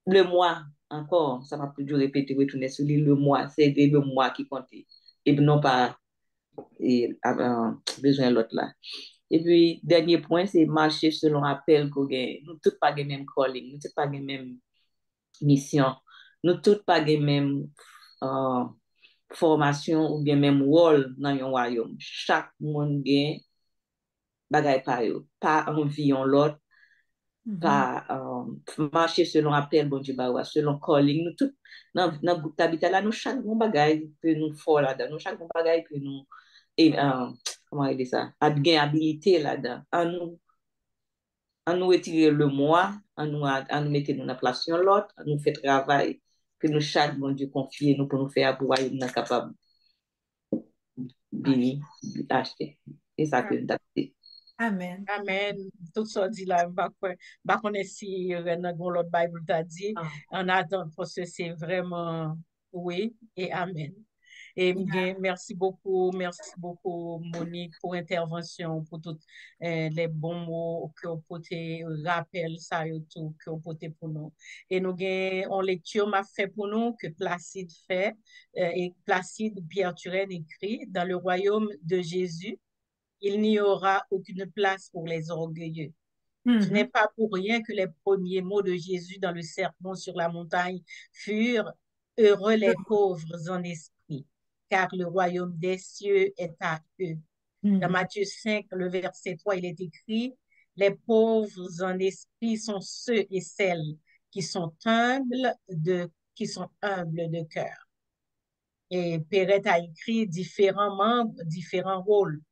le mois, encore, ça m'a plus dû répéter, retourner sur lui, le mois, c'est le mois qui compte. Et non pas, besoin de l'autre là. Et puis, dernier point, c'est marcher selon appel qu'on gagne. Nous tous pas le même calling, nous tous pas la même mission, nous tous pas la même euh, formation ou bien même rôle dans un royaume. Chaque monde gagne bagay pa yo, pas envie en l'autre, pas marcher selon appel bon Dieu ba selon calling. Nous tous dans groupe d'habitat là, nous chaque bon bagay que nous fort là-dedans, nous chaque bon bagay que nous et comment on dit ça, a gain habilité là-dedans. En nous retirer le moi, en nous mettre dans la place sur l'autre, en nous faire travail que nous chaque bon Dieu confie nous pour nous faire pouvoir être capable de acheter. Et ça que nous avons. Amen. Amen. Tout ça dit là, je connais si dans l'autre Bible t'a dit, Ah. en attendant, parce que c'est vraiment oui et Amen. Et merci beaucoup, Monique, pour l'intervention, pour tous les bons mots que vous portez, rappel, ça et tout, que vous portez pour nous. Et nous avons en lecture, m'a fait pour nous que Placide fait, et Placide Pierre Turenne écrit, dans le royaume de Jésus, il n'y aura aucune place pour les orgueilleux. Ce n'est pas pour rien que les premiers mots de Jésus dans le sermon sur la montagne furent « Heureux les pauvres en esprit, car le royaume des cieux est à eux. » Dans Matthieu 5, le verset 3, il est écrit « Les pauvres en esprit sont ceux et celles qui sont humbles de cœur. » Et Perrette a écrit différents membres, différents rôles.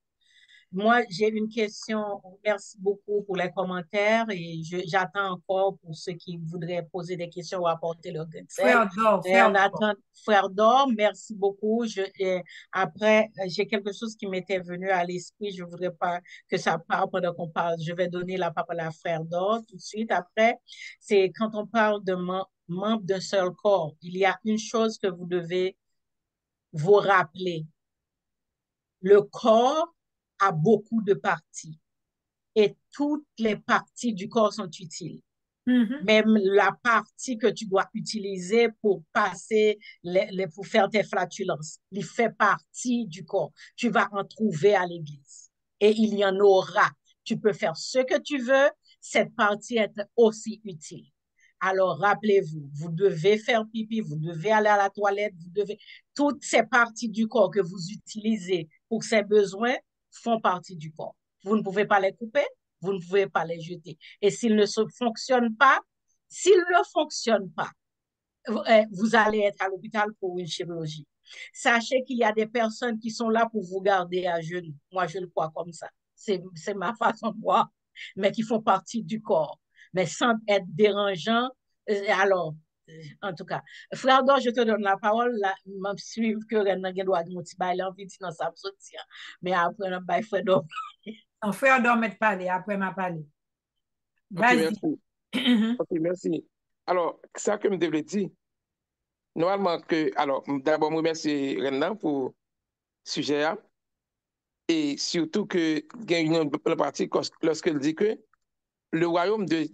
Moi, j'ai une question. Merci beaucoup pour les commentaires et j'attends encore pour ceux qui voudraient poser des questions ou apporter leur grain de sel. En attendant, Frère Dor, merci beaucoup. Après, j'ai quelque chose qui m'était venu à l'esprit. Je ne voudrais pas que ça parte pendant qu'on parle. Je vais donner la parole à Frère Dor tout de suite. Après, c'est quand on parle de membres d'un seul corps, il y a une chose que vous devez vous rappeler. Le corps a beaucoup de parties et toutes les parties du corps sont utiles. Même la partie que tu dois utiliser pour passer, pour faire tes flatulences, il fait partie du corps. Tu vas en trouver à l'église et il y en aura. Tu peux faire ce que tu veux, cette partie est aussi utile. Alors, rappelez-vous, vous devez faire pipi, vous devez aller à la toilette, toutes ces parties du corps que vous utilisez pour ces besoins font partie du corps. Vous ne pouvez pas les couper, vous ne pouvez pas les jeter. Et s'ils ne fonctionnent pas, vous allez être à l'hôpital pour une chirurgie. Sachez qu'il y a des personnes qui sont là pour vous garder à genoux. Moi, je le crois comme ça. C'est ma façon de voir, mais qui font partie du corps, mais sans être dérangeants. Alors, en tout cas, Frère Dor, je te donne la parole. Là, je suis que Renan doit dire, l'envie de ça, mais après, on va Frère Dor. Ton frère doit mettre parler, après m'a parlé. Ok, Vas-y. merci. Ok, merci. Alors, ça que je devais dire, normalement alors, d'abord, je remercie Renan pour le sujet, hein, et surtout que il y a une partie lorsqu'elle dit que le royaume du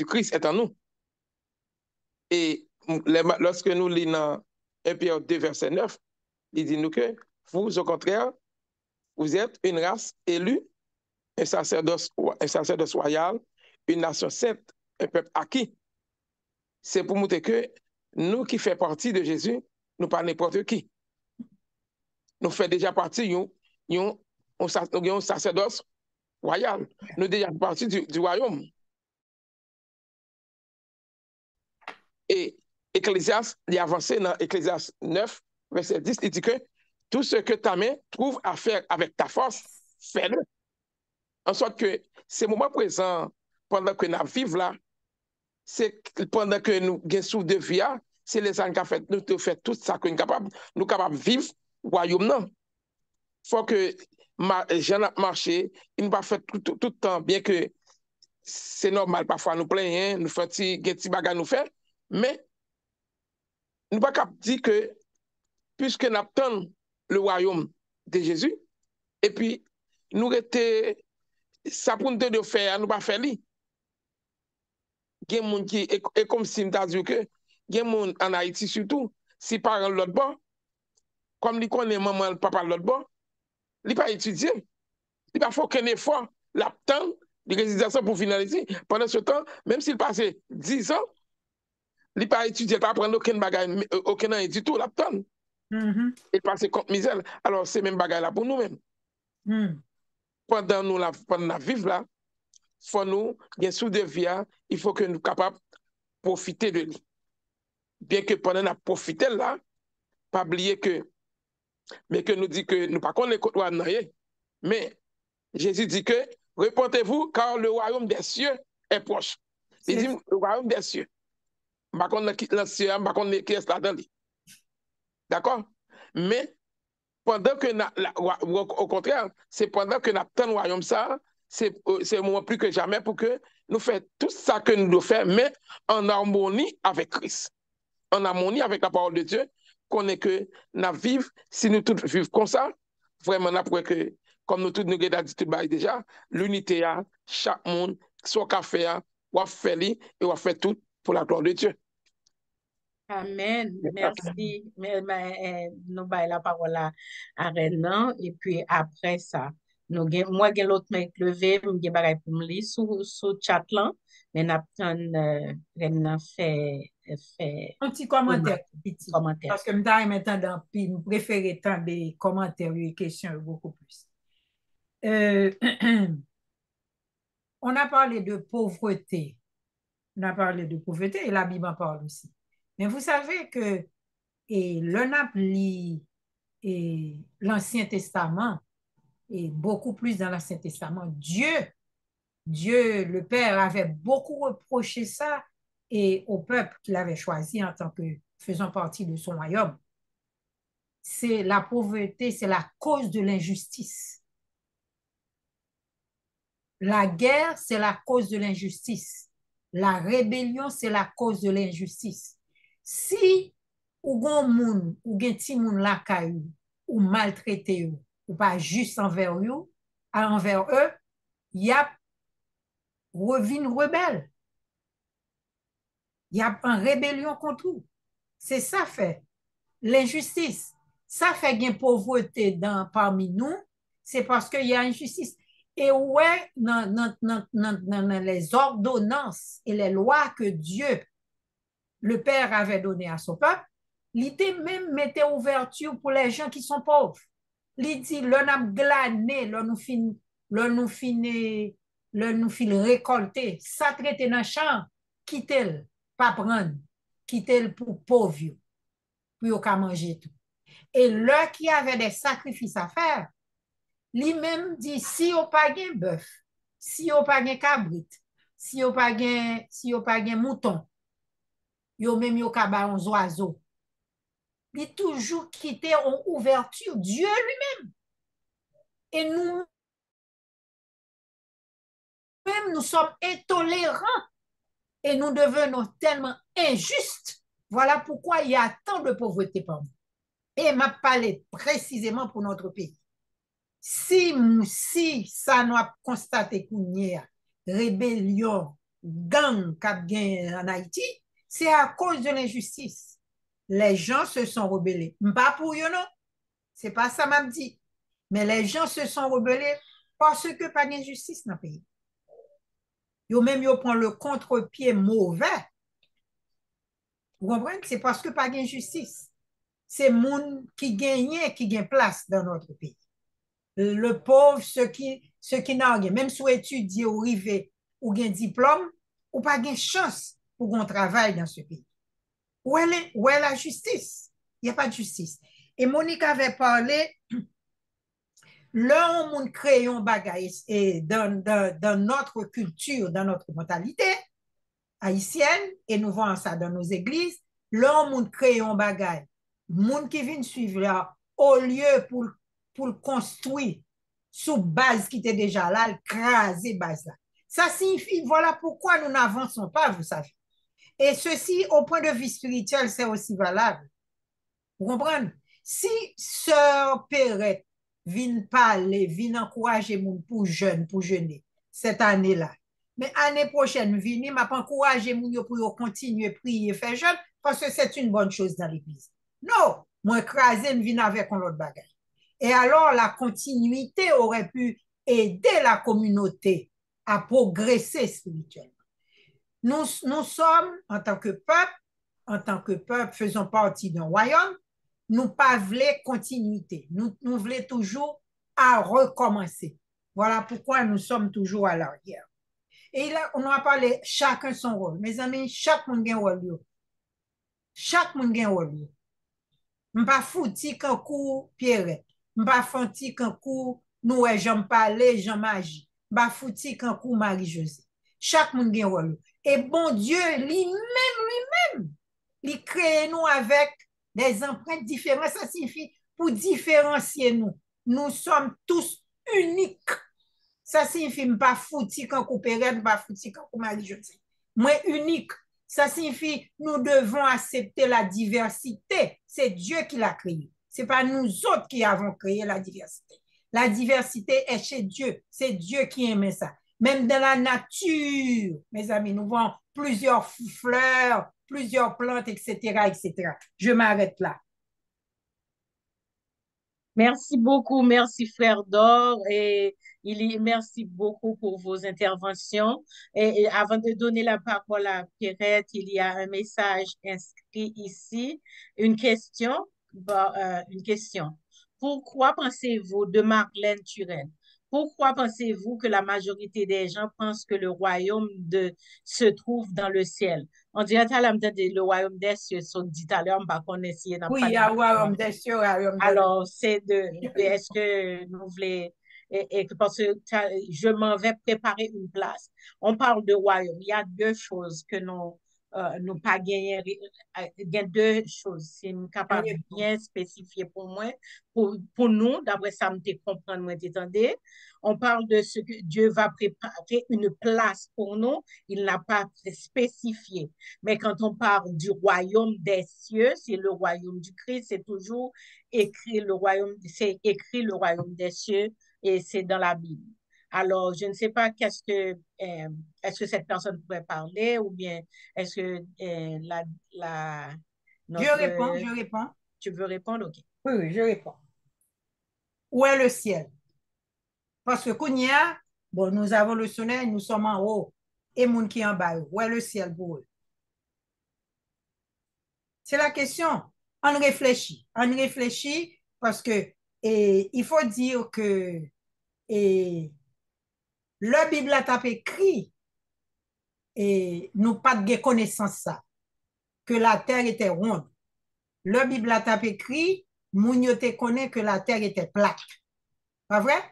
Christ est en nous. Et lorsque nous lisons 1 Pierre 2, verset 9, il dit nous que vous, au contraire, vous êtes une race élue, un sacerdoce royal, une nation sainte, un peuple acquis. C'est pour montrer que nous qui faisons partie de Jésus, nous pas n'importe qui. Nous faisons déjà partie d'un sacerdoce royal. Nous déjà partie du royaume. Et Ecclésiaste, il a avancé dans Ecclésiaste 9, verset 10, il dit que tout ce que ta main trouve à faire avec ta force, fais-le. En sorte que ces moments présents, pendant que nous vivons là, c'est pendant que nous avons souffle de vie, c'est les gens qui ont fait, nous fait tout ça que nous capables de vivre au royaume. Il faut que les gens marchent, ils ne pas fait tout le temps, bien que c'est normal, parfois nous plaignons, nous faisons des petits bagages, nous faisons, mais nous ne pouvons pas dire que puisque nous attendons le royaume de Jésus, et puis nous étions, ça pour nous de faire, nous ne pas faire. Il y a des gens qui, et comme si nous avons dit que, il y a des gens en Haïti surtout, si parents l'autre bord, comme ils connaissent maman, le papa l'autre bord, ils ne pas étudier. Il ne faut aucun effort, l'attendre de résidence pour finaliser. Pendant ce temps, même s'il passait 10 ans, il ne pas étudier, il ne pas apprendre aucun bagage, aucun an du tout, l'attendre. Il passe contre misère. Alors, c'est même bagage là pour nous-mêmes. Pendant nous vivre là, il faut nous, bien sûr, de vie, il faut que nous soyons capables de profiter de lui. Bien que pendant nous profiter là, pas oublier que, mais que nous dit que nous pas connaissons les côtoirs, mais Jésus dit que répondez-vous car le royaume des cieux est proche. Il dit le royaume des cieux. Je ne sais pas qui cieux, je ne sais pas qui est là-dedans. D'accord? Mais pendant que, au contraire, c'est pendant que nous attendons le royaume ça, c'est un moment plus que jamais pour que nous fassions tout ça que nous devons faire, mais en harmonie avec Christ, en harmonie avec la parole de Dieu, qu'on est que nous vivons, si nous tous vivons comme ça, vraiment, après que, comme nous tous nous avons dit déjà, l'unité, chaque monde, soit qu'a fait, ou a fait, et ou a fait tout pour la gloire de Dieu. Amen. Merci. Nous baillons la parole à Renan. Et puis après ça, moi, j'ai l'autre main levée, j'ai bagay pour me lire sous chat là. Mais Renan fait Un petit commentaire, petit. commentaire. Parce que je préfère tant des commentaires et questions beaucoup plus. On a parlé de pauvreté. On a parlé de pauvreté et la Bible en parle aussi. Mais vous savez que l'on a lit l'Ancien Testament et beaucoup plus dans l'Ancien Testament. Dieu, le Père, avait beaucoup reproché ça et au peuple qu'il avait choisi en tant que faisant partie de son royaume. C'est la pauvreté, c'est la cause de l'injustice. La guerre, c'est la cause de l'injustice. La rébellion, c'est la cause de l'injustice. Si ou gon moun, ou gen ti moun la kayou, ou maltraité ou pas juste envers eux, y a revin rebelle. Y a une rébellion contre eux. C'est ça fait. L'injustice. Ça fait gen pauvreté parmi nous, c'est parce qu'il y a injustice. Et ouais, dans les ordonnances et les lois que Dieu, le Père, avait données à son peuple, l'idée même mettait ouverture pour les gens qui sont pauvres. L'idée, l'on a glané, l'on nous fin récolter, ça traité dans le champ, quitter, pas prendre, quitter pour pauvres, pour qu'à manger tout. Et là qui avait des sacrifices à faire, lui-même dit, si on pas de bœuf, si on pas de cabrit, si on pas de mouton, yo même yo ka ba un oiseau. Il toujours quitté en ouverture Dieu lui-même. Et nous nous sommes intolérants et nous devenons tellement injustes. Voilà pourquoi il y a tant de pauvreté parmi nous. Et m'a parlé précisément pour notre pays. Si ça nous a constaté qu'il y a rébellion, gang en Haïti, c'est à cause de l'injustice. Les gens se sont rebellés. Pas pour eux, non. C'est pas ça m'a dit. Mais les gens se sont rebellés parce que pas d'injustice dans le pays. Yo même yo prend le contre-pied mauvais. Vous comprenez? C'est parce que pas d'injustice. C'est moun qui gagne place dans notre pays. Le pauvre, ceux qui n'ont rien, même si vous étudiez ou rivé ou gain diplôme, ou pas gain chance pour qu'on travaille dans ce pays. Où est la justice? Il n'y a pas de justice. Et Monique avait parlé, là, on crée un bagage et dans notre culture, dans notre mentalité haïtienne, et nous voyons ça dans nos églises, là, on crée un bagage. Moun qui vient suivre là, au lieu pour le construire sous base qui était déjà là, le craser base là. Ça signifie, voilà pourquoi nous n'avançons pas, vous savez. Et ceci, au point de vue spirituel, c'est aussi valable. Vous comprenez? Si Sœur Perrette vient parler, vient encourager moun pour jeûner, cette année-là, mais année prochaine, vini, m'a pas encouragé moun yo pour continuer prier, faire jeûne, parce que c'est une bonne chose dans l'église. Non, moi écraser, me vient avec un autre bagage. Et alors, la continuité aurait pu aider la communauté à progresser spirituellement. Nous sommes, en tant que peuple, faisons partie d'un royaume, nous pas voulons continuité. Nous voulons toujours à recommencer. Voilà pourquoi nous sommes toujours à l'arrière. Et là, on a parlé chacun son rôle. Mes amis, chaque monde a un rôle. Chaque monde a un rôle. Je ne pas fouti qu'un coup Pierre. Je ne pas fouti qu'un coup nous j'en parler, j'en magie. Je ne pas fouti qu'un coup Marie-Josée. Chaque monde a un rôle. Et bon Dieu, lui-même, il crée nous avec des empreintes différentes. Ça signifie pour différencier nous. Nous sommes tous uniques. Ça signifie pas fouti quand coup Pérette, pas fouti quand coup Marie-Josée. Moi unique. Ça signifie nous devons accepter la diversité. C'est Dieu qui l'a créée. C'est pas nous autres qui avons créé la diversité. La diversité est chez Dieu. C'est Dieu qui aime ça. Même dans la nature, mes amis, nous voyons plusieurs fleurs, plusieurs plantes, etc., etc. Je m'arrête là. Merci beaucoup, merci frère Dor et merci beaucoup pour vos interventions. Et avant de donner la parole à Pierrette, il y a un message inscrit ici, une question. Pourquoi pensez-vous de Marlène Turenne? Pourquoi pensez-vous que la majorité des gens pensent que le royaume se trouve dans le ciel? On dirait à le royaume des cieux, sont dit à l'heure, on va essayer d'en Oui, il y a royaume des cieux, royaume des alors, est-ce que nous voulons, parce que je m'en vais préparer une place. On parle de royaume. Il y a deux choses que nous pas gagner. Il y a deux choses. C'est capable de bien spécifier pour moi, pour nous, d'après ça, me comprendre, moi, t'entendez. On parle de ce que Dieu va préparer une place pour nous. Il n'a pas spécifié. Mais quand on parle du royaume des cieux, c'est le royaume du Christ, c'est toujours écrit le royaume des cieux et c'est dans la Bible. Alors, je ne sais pas est-ce que cette personne pourrait parler ou bien est-ce que Je réponds. Tu veux répondre? OK. Oui, je réponds. Où est le ciel? Parce que Kounia, bon, nous avons le soleil, nous sommes en haut et moun qui en bas. Où est le ciel pour eux? C'est la question. On réfléchit parce que il faut dire que le Bible a écrit et nous pas de connaissance ça que la terre était ronde. Le Bible a écrit moun yo te connaît que la terre était plate. Pas vrai?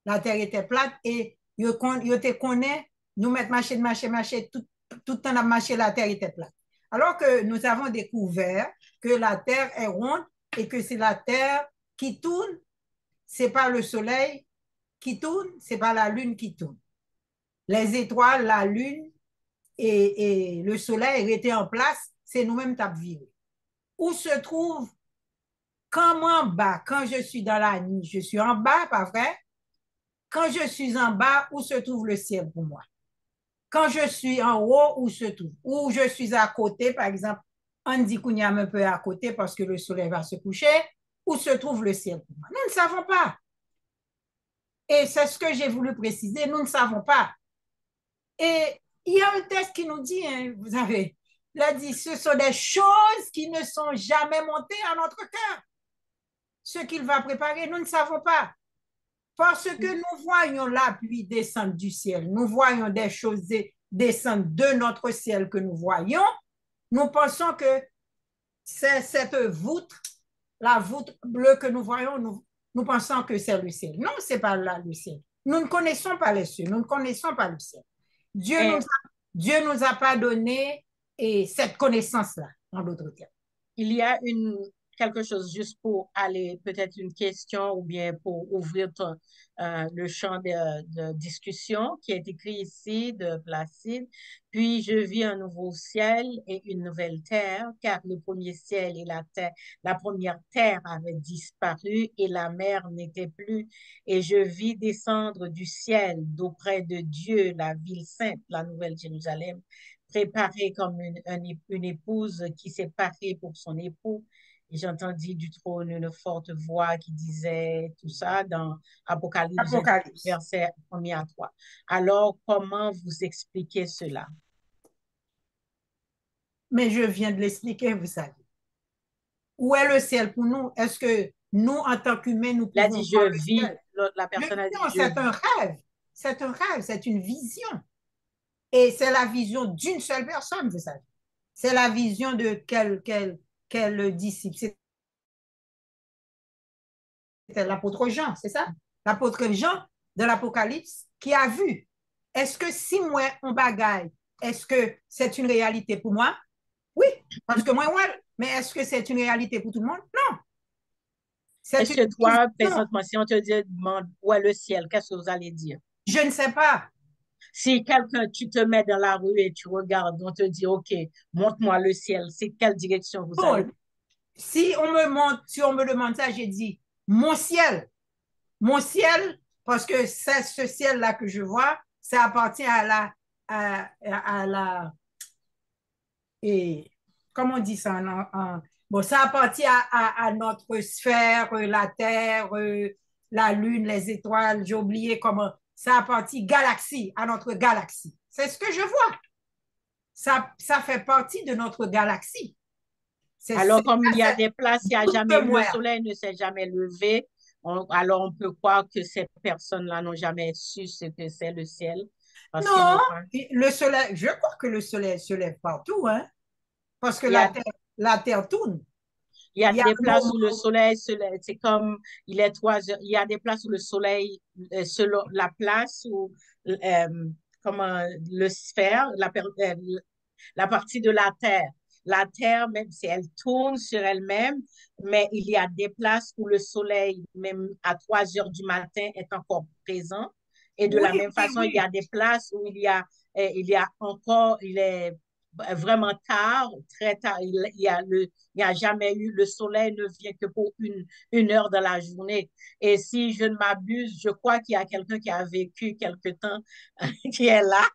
La terre était plate et yo te connaît nous mettre marcher tout le temps à marcher la terre était plate. Alors que nous avons découvert que la terre est ronde et que c'est la terre qui tourne, c'est pas le soleil qui tourne, c'est pas la lune qui tourne. les étoiles, la lune et le soleil étaient en place, c'est nous-mêmes qui avons viré. Où se trouve, quand en bas, quand je suis dans la nuit, je suis en bas, pas vrai? Quand je suis en bas, où se trouve le ciel pour moi? Quand je suis en haut, où se trouve? Où je suis à côté, par exemple, on dit qu'on y a un peu à côté parce que le soleil va se coucher, où se trouve le ciel pour moi? Nous ne savons pas. Et c'est ce que j'ai voulu préciser, nous ne savons pas. Et il y a un texte qui nous dit, hein, vous avez, il a dit, ce sont des choses qui ne sont jamais montées à notre cœur. Ce qu'il va préparer, nous ne savons pas. Parce que nous voyons la pluie descendre du ciel, nous voyons des choses descendre de notre ciel que nous voyons, nous pensons que c'est cette voûte, la voûte bleue que nous voyons, nous pensons que c'est le ciel. Non, ce n'est pas là le ciel. Nous ne connaissons pas les cieux, nous ne connaissons pas le ciel. Dieu nous a pas donné cette connaissance-là, en d'autres termes. Il y a quelque chose juste pour aller, peut-être une question ou bien pour ouvrir le champ de discussion qui est écrit ici de Placide. Puis je vis un nouveau ciel et une nouvelle terre, car le premier ciel et la première terre avaient disparu et la mer n'était plus. Et je vis descendre du ciel d'auprès de Dieu la ville sainte, la nouvelle Jérusalem, préparée comme une épouse qui s'est parée pour son époux. Et j'entendis du trône une forte voix qui disait tout ça dans Apocalypse. Verset 1 à 3. Alors, comment vous expliquez cela? Mais je viens de l'expliquer, vous savez. Où est le ciel pour nous? Est-ce que nous, en tant qu'humains, nous pouvons... Il a dit, je vis. La personne a dit, c'est un rêve. C'est un rêve, c'est une vision. Et c'est la vision d'une seule personne, vous savez. C'est la vision de quel disciple. C'était l'apôtre Jean, c'est ça? L'apôtre Jean de l'Apocalypse qui a vu. Est-ce que si moi, on bagaille, est-ce que c'est une réalité pour moi? Oui, parce que moi, ouais. Mais est-ce que c'est une réalité pour tout le monde? Non. Est-ce que toi, présentement, si on te demande où est le ciel, qu'est-ce que vous allez dire? Je ne sais pas. Si quelqu'un, tu te mets dans la rue et tu regardes, on te dit, OK, montre-moi le ciel, c'est quelle direction vous allez? Si on me demande ça, j'ai dit, mon ciel, parce que c'est ce ciel-là que je vois, ça appartient à la et comment on dit ça bon, ça appartient à notre sphère, la Terre, la Lune, les étoiles, j'ai oublié comment, ça appartient à notre galaxie. C'est ce que je vois. Ça fait partie de notre galaxie. Alors, comme il y a des places, le soleil ne s'est jamais levé, alors on peut croire que ces personnes-là n'ont jamais su ce que c'est le ciel. Non, le soleil, je crois que le soleil se lève partout, hein, parce que la terre tourne. Il y a des places où le soleil se lève, c'est comme il est 3 heures. Il y a des places où le soleil, selon la place où, comment le sphère, la partie de la Terre. La Terre, même si elle tourne sur elle-même, mais il y a des places où le soleil, même à 3 heures du matin, est encore présent. Et de la même façon, il y a des places où il y a encore, il est vraiment tard, très tard, il y a jamais eu, le soleil ne vient que pour une heure de la journée. Et si je ne m'abuse, je crois qu'il y a quelqu'un qui a vécu quelque temps, qui est là,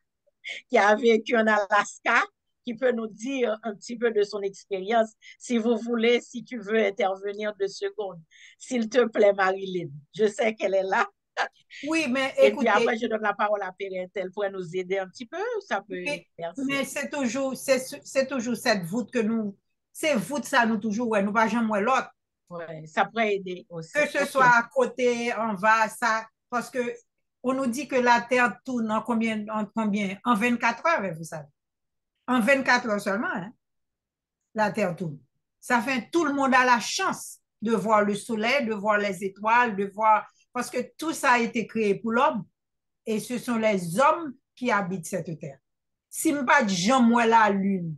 qui a vécu en Alaska, qui peut nous dire un petit peu de son expérience. Si vous voulez, si tu veux intervenir 2 secondes. S'il te plaît, Marilyn. Je sais qu'elle est là. Oui, mais et écoutez, puis après, je donne la parole à Perrette. Elle pourrait nous aider un petit peu. Ça peut. Mais c'est toujours cette voûte que nous. Ces voûtes, ça nous toujours, ouais, nous pas jamais l'autre. Ouais, ça pourrait aider aussi. Que ce soit à côté, en bas, ça. Parce que on nous dit que la Terre tourne en combien? En 24 heures, vous savez. En 24 heures seulement, hein, la Terre tourne. Ça fait tout le monde a la chance de voir le soleil, de voir les étoiles, de voir. Parce que tout ça a été créé pour l'homme. Et ce sont les hommes qui habitent cette terre. Si je ne pas jamais la lune,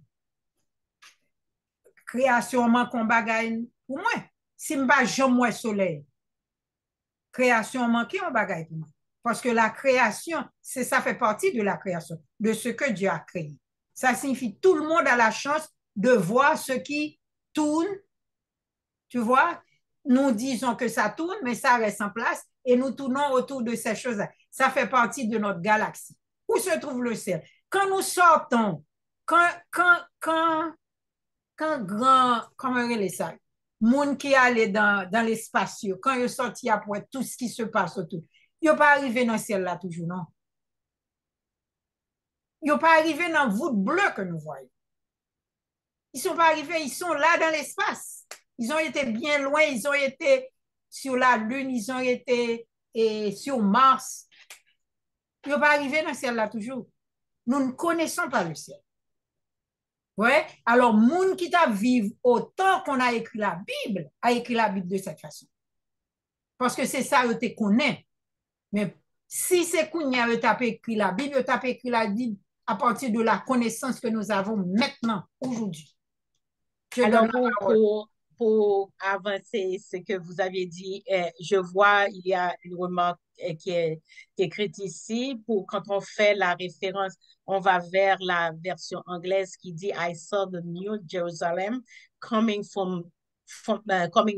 création qu'on bagaille pour moi. Si je ne pas jamais le soleil, création manquée on bagaille pour moi. Parce que la création, ça fait partie de la création, de ce que Dieu a créé. Ça signifie que tout le monde a la chance de voir ce qui tourne. Tu vois, nous disons que ça tourne, mais ça reste en place et nous tournons autour de ces choses-là. Ça fait partie de notre galaxie. Où se trouve le ciel? Quand nous sortons, quand comment on ça? Monde qui allait dans l'espace, quand il est sorti après tout ce qui se passe autour, il n'est pas arrivé dans le ciel là toujours, non? Ils sont pas arrivés dans le voûte bleu que nous voyons. Ils sont pas arrivés, ils sont là dans l'espace. Ils ont été bien loin, ils ont été sur la Lune, ils ont été sur Mars. Ils sont pas arrivés dans le ciel là toujours. Nous ne connaissons pas le ciel. Ouais? Alors, monde qui t'a vivre autant qu'on a écrit la Bible de cette façon. Parce que c'est ça, tu connais. Mais si c'est qu'on y a écrit la Bible, tu as écrit la Bible à partir de la connaissance que nous avons maintenant, aujourd'hui. Alors, pour avancer ce que vous avez dit, je vois, il y a une remarque qui est écrite ici. Quand on fait la référence, on va vers la version anglaise qui dit I saw the new Jerusalem coming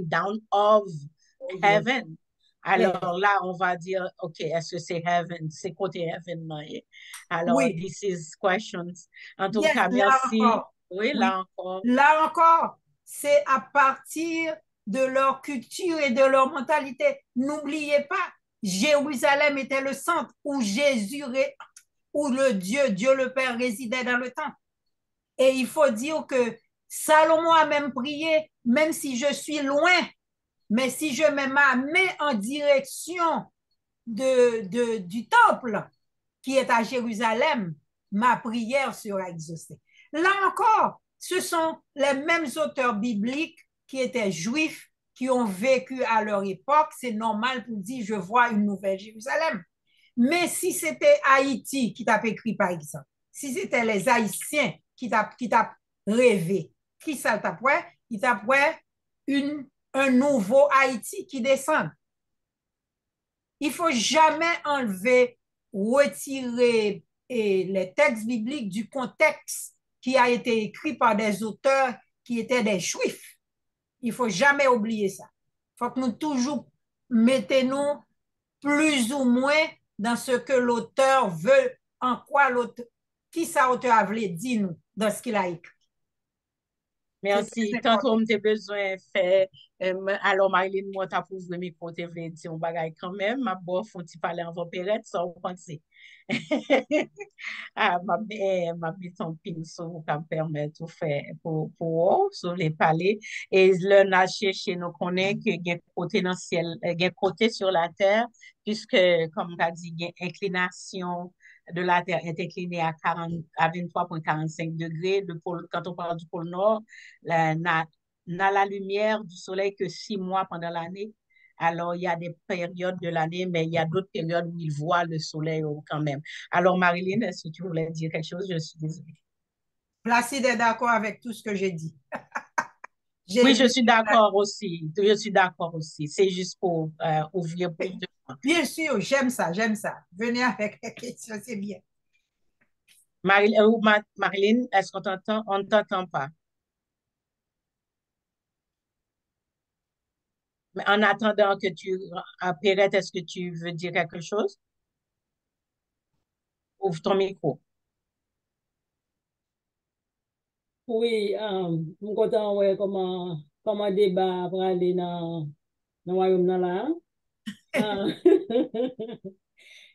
down of heaven. Alors là, on va dire, OK, est-ce que c'est heaven? C'est côté heaven. Alors, oui. This is questions. En tout cas, merci. Oui, là encore. Là encore, c'est à partir de leur culture et de leur mentalité. N'oubliez pas, Jérusalem était le centre où Jésus, où Dieu le Père résidait dans le temple. Et il faut dire que Salomon a même prié, même si je suis loin, mais si je mets ma main en direction du temple qui est à Jérusalem, ma prière sera exaucée. Là encore, ce sont les mêmes auteurs bibliques qui étaient juifs, qui ont vécu à leur époque. C'est normal pour dire, je vois une nouvelle Jérusalem. Mais si c'était Haïti qui t'a écrit, par exemple, si c'était les Haïtiens qui t'a rêvé, qui ça t'a pris? Il t'a pris un nouveau Haïti qui descend. Il ne faut jamais enlever, retirer les textes bibliques du contexte qui a été écrit par des auteurs qui étaient des juifs. Il ne faut jamais oublier ça. Il faut que nous toujours mettons plus ou moins dans ce que l'auteur veut, en quoi l'auteur, qui ça auteur a voulu dire nous dans ce qu'il a écrit. Merci. Tant qu'on a besoin de faire, alors Marilyn, moi, t'as pour vous, mais quand tu veux dire un bagage quand même, ma bof, on t'y parle en vampirette, ça, on pense. Ma mis ton pin sur vous qui me permet de faire pour sur les palais. Et le nager chez nous connaît que il y a potentiel, il y a côté sur la terre, puisque, comme tu as dit, il y a inclination de la Terre est inclinée à 23,45 degrés. Quand on parle du pôle Nord, n'a la lumière du soleil que 6 mois pendant l'année. Alors, il y a des périodes de l'année, mais il y a d'autres périodes où il voit le soleil quand même. Alors, Marilyn, est-ce que tu voulais dire quelque chose? Je suis désolée. Placide est d'accord avec tout ce que j'ai dit. Oui, je suis d'accord aussi. Je suis d'accord aussi. C'est juste pour ouvrir plus de temps. Bien sûr, j'aime ça, j'aime ça. Venez avec les questions, c'est bien. Marilyn, est-ce qu'on t'entend? On ne t'entend pas. Mais en attendant que tu Perrette, est-ce que tu veux dire quelque chose? Ouvre ton micro. Oui, je suis content de voir comment débat pour aller dans le royaume là.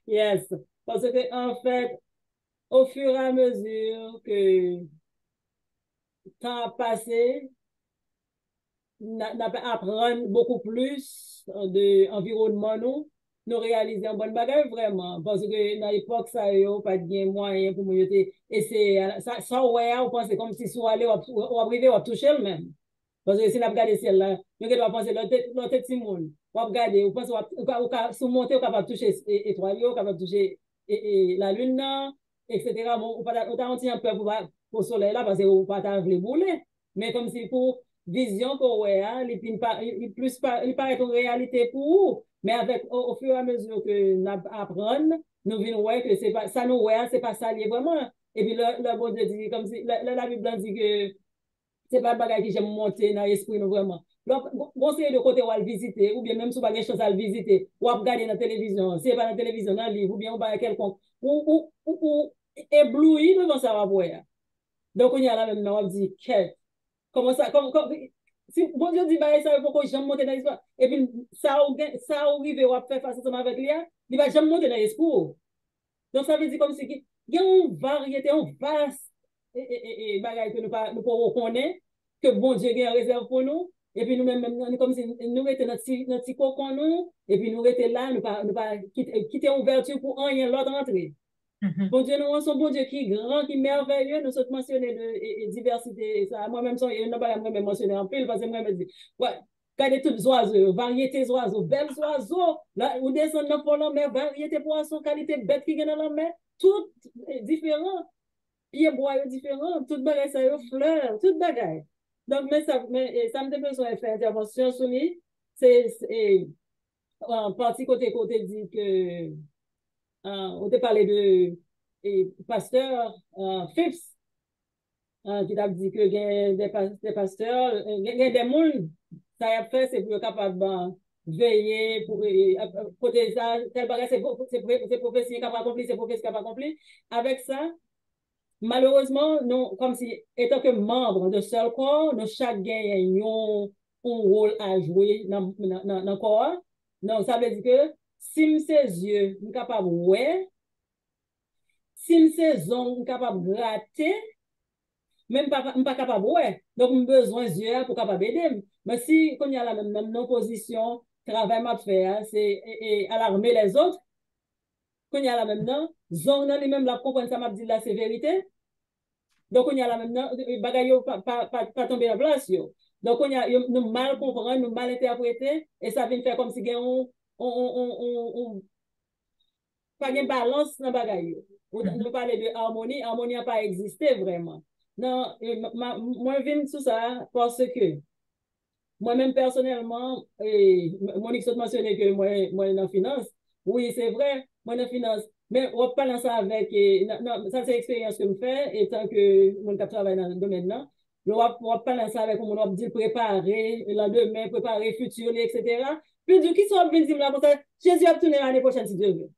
Yes, parce que en fait, au fur et à mesure que le temps a passé, on apprend beaucoup plus de l'environnement, nous réaliser un bon bagage vraiment. Parce que dans l'époque, ça n'y a pas de moyen pour nous essayer. Ça, ouais, on pense comme si soit aller ou arriver ou toucher le même. Parce que si on regarde le ciel là, nous devons penser l'autre petit monde. On regarde, on pense ou sous monter, on est capable de toucher l'étoile, on est capable de toucher la lune, etc. On t'a un peu pour le soleil là parce que on pas t'enlever bouler. Mais comme si pour vision qu'on ouais, il paraît une réalité pour vous. Mais avec, au fur et à mesure que nous apprenons, nous venons voir que c'est pas, ça nous ouais, c'est pas ça lié vraiment. Et puis le bon Dieu dit, comme si, la Bible dit que c'est pas le bagage que j'aime monter dans l'esprit, nous vraiment. Donc, bon, c'est de côté où aller visiter, ou bien même si vous n'avez pas de chance à le visiter, ou à regarder dans la télévision, si c'est pas dans la télévision, dans le livre, ou bien ou pas quelconque, ou ébloui devant ça va voir. Donc, on y a là même, on dit, quête. Comment ça, si bon Dieu dit, bah, ça, pourquoi j'aime monter dans l'esprit. Et puis, ça, arrive, ou à faire face ensemble avec lui, il va jamais monter dans l'esprit. Donc, ça veut dire comme si, il y a une variété, une vaste bagaille que nous pouvons reconnaître, que bon Dieu a en réserve pour nous. Et puis nous-mêmes, comme si nous étions notre petit cocon, nous, et puis nous étions là, nous pas quitter ouverture pour rien l'autre entrer. Bon Dieu, nous sommes bon Dieu qui est grand, qui est merveilleux. Nous sommes mentionnés de diversité. Moi-même, je ne vais pas mentionner en pile parce que moi-même, je dis, ouais, regardez tous les oiseaux, variétés oiseaux, belles oiseaux, là, où descendent dans la mer, variété poissons, qualité bête qui est dans la mer, tout différent. Pieds bois différents, tout bagage, ça y est, fleurs, tout bagage. Donc, mais ça me besoin de faire intervention sur lui. C'est en partie côté dit que on t'a parlé de pasteur Phipps qui t'a dit que il y a des pasteurs, il y a des moules, ça y a fait, c'est pour être capable de veiller pour côté ça, tel bagage, c'est prophétie qui a pas accompli, c'est prophétie qui a pas accompli. Avec ça, malheureusement, nous, comme si, étant que membre de seul corps, nous chaque gagne un rôle à jouer dans le corps. Donc, ça veut dire que si ses yeux sont capables de voir, si ses ongles sont capables de gratter, même pas capable de voir. Donc, nous besoin des yeux pour capable d'aider. Mais si, quand il y a la même position, travail m'a fait, c'est alarmer les autres, quand il y a la même non, zone dans les mêmes la comprendre ça m'a dit la sévérité. Donc, on y a la même, bagaille pas tomber en place. Donc, on y a, nous mal comprendre, nous mal interpréter, et ça vient faire comme si on pas de balance dans bagaille. On parle de harmonie, harmonie n'a pas existé vraiment. Non, moi, je viens sur ça parce que moi-même personnellement, Monique a mentionné que moi, dans la finance. Oui, c'est vrai, moi, dans la finance. Mais on parle ça avec, non, ça c'est l'expérience que je fais, et tant que mon cap travaille dans le domaine là, on parle ça avec, on va dire préparer, le lendemain, préparer futur, etc. Puis du qui sont venus dire là, comme ça, Jésus a tourné l'année prochaine si Dieu veut.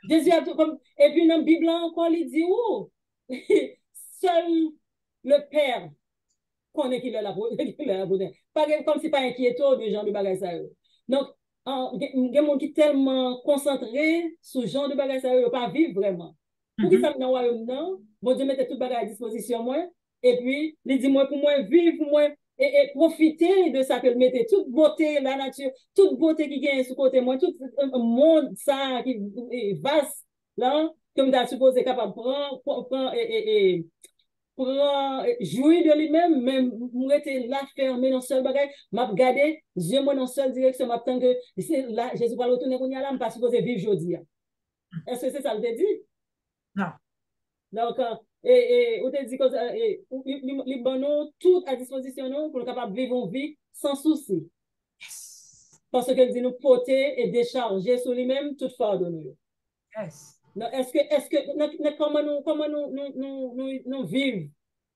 Jésus a tourné, et puis dans la Bible encore, il dit, oh, seul le Père connaît qu'il est là pour pas comme si pas inquiétant de gens de bagages ça. Donc, il y a des gens qui sont tellement concentrés sur ce genre de bagages ça, ils ne pas vivre vraiment. Pour qui ça me royaume non, bon Dieu mette tout bagage à disposition moi, et puis il dit moi pour moi vivre moi et profiter de ça que le mettez toute beauté la nature, toute beauté qui gagne sur côté moi, tout le monde ça qui est vaste là, comme tu as supposé capable prendre pour jouir de lui-même, même pour être là fermé dans seul bagage, m'a regardé, yeux moi dans seule direction, m'a tant que c'est là Jésus va retourner qu'on y a là, pas supposé vivre aujourd'hui. Est-ce que c'est ça le te dit? Non. Donc on te dit que les bonhommes tout à disposition nous pour capable vivre une vie sans souci. Yes. Parce qu'elle dit nous porter et décharger sur lui-même toute farde de nous. Yes. Est-ce que comment nous vivons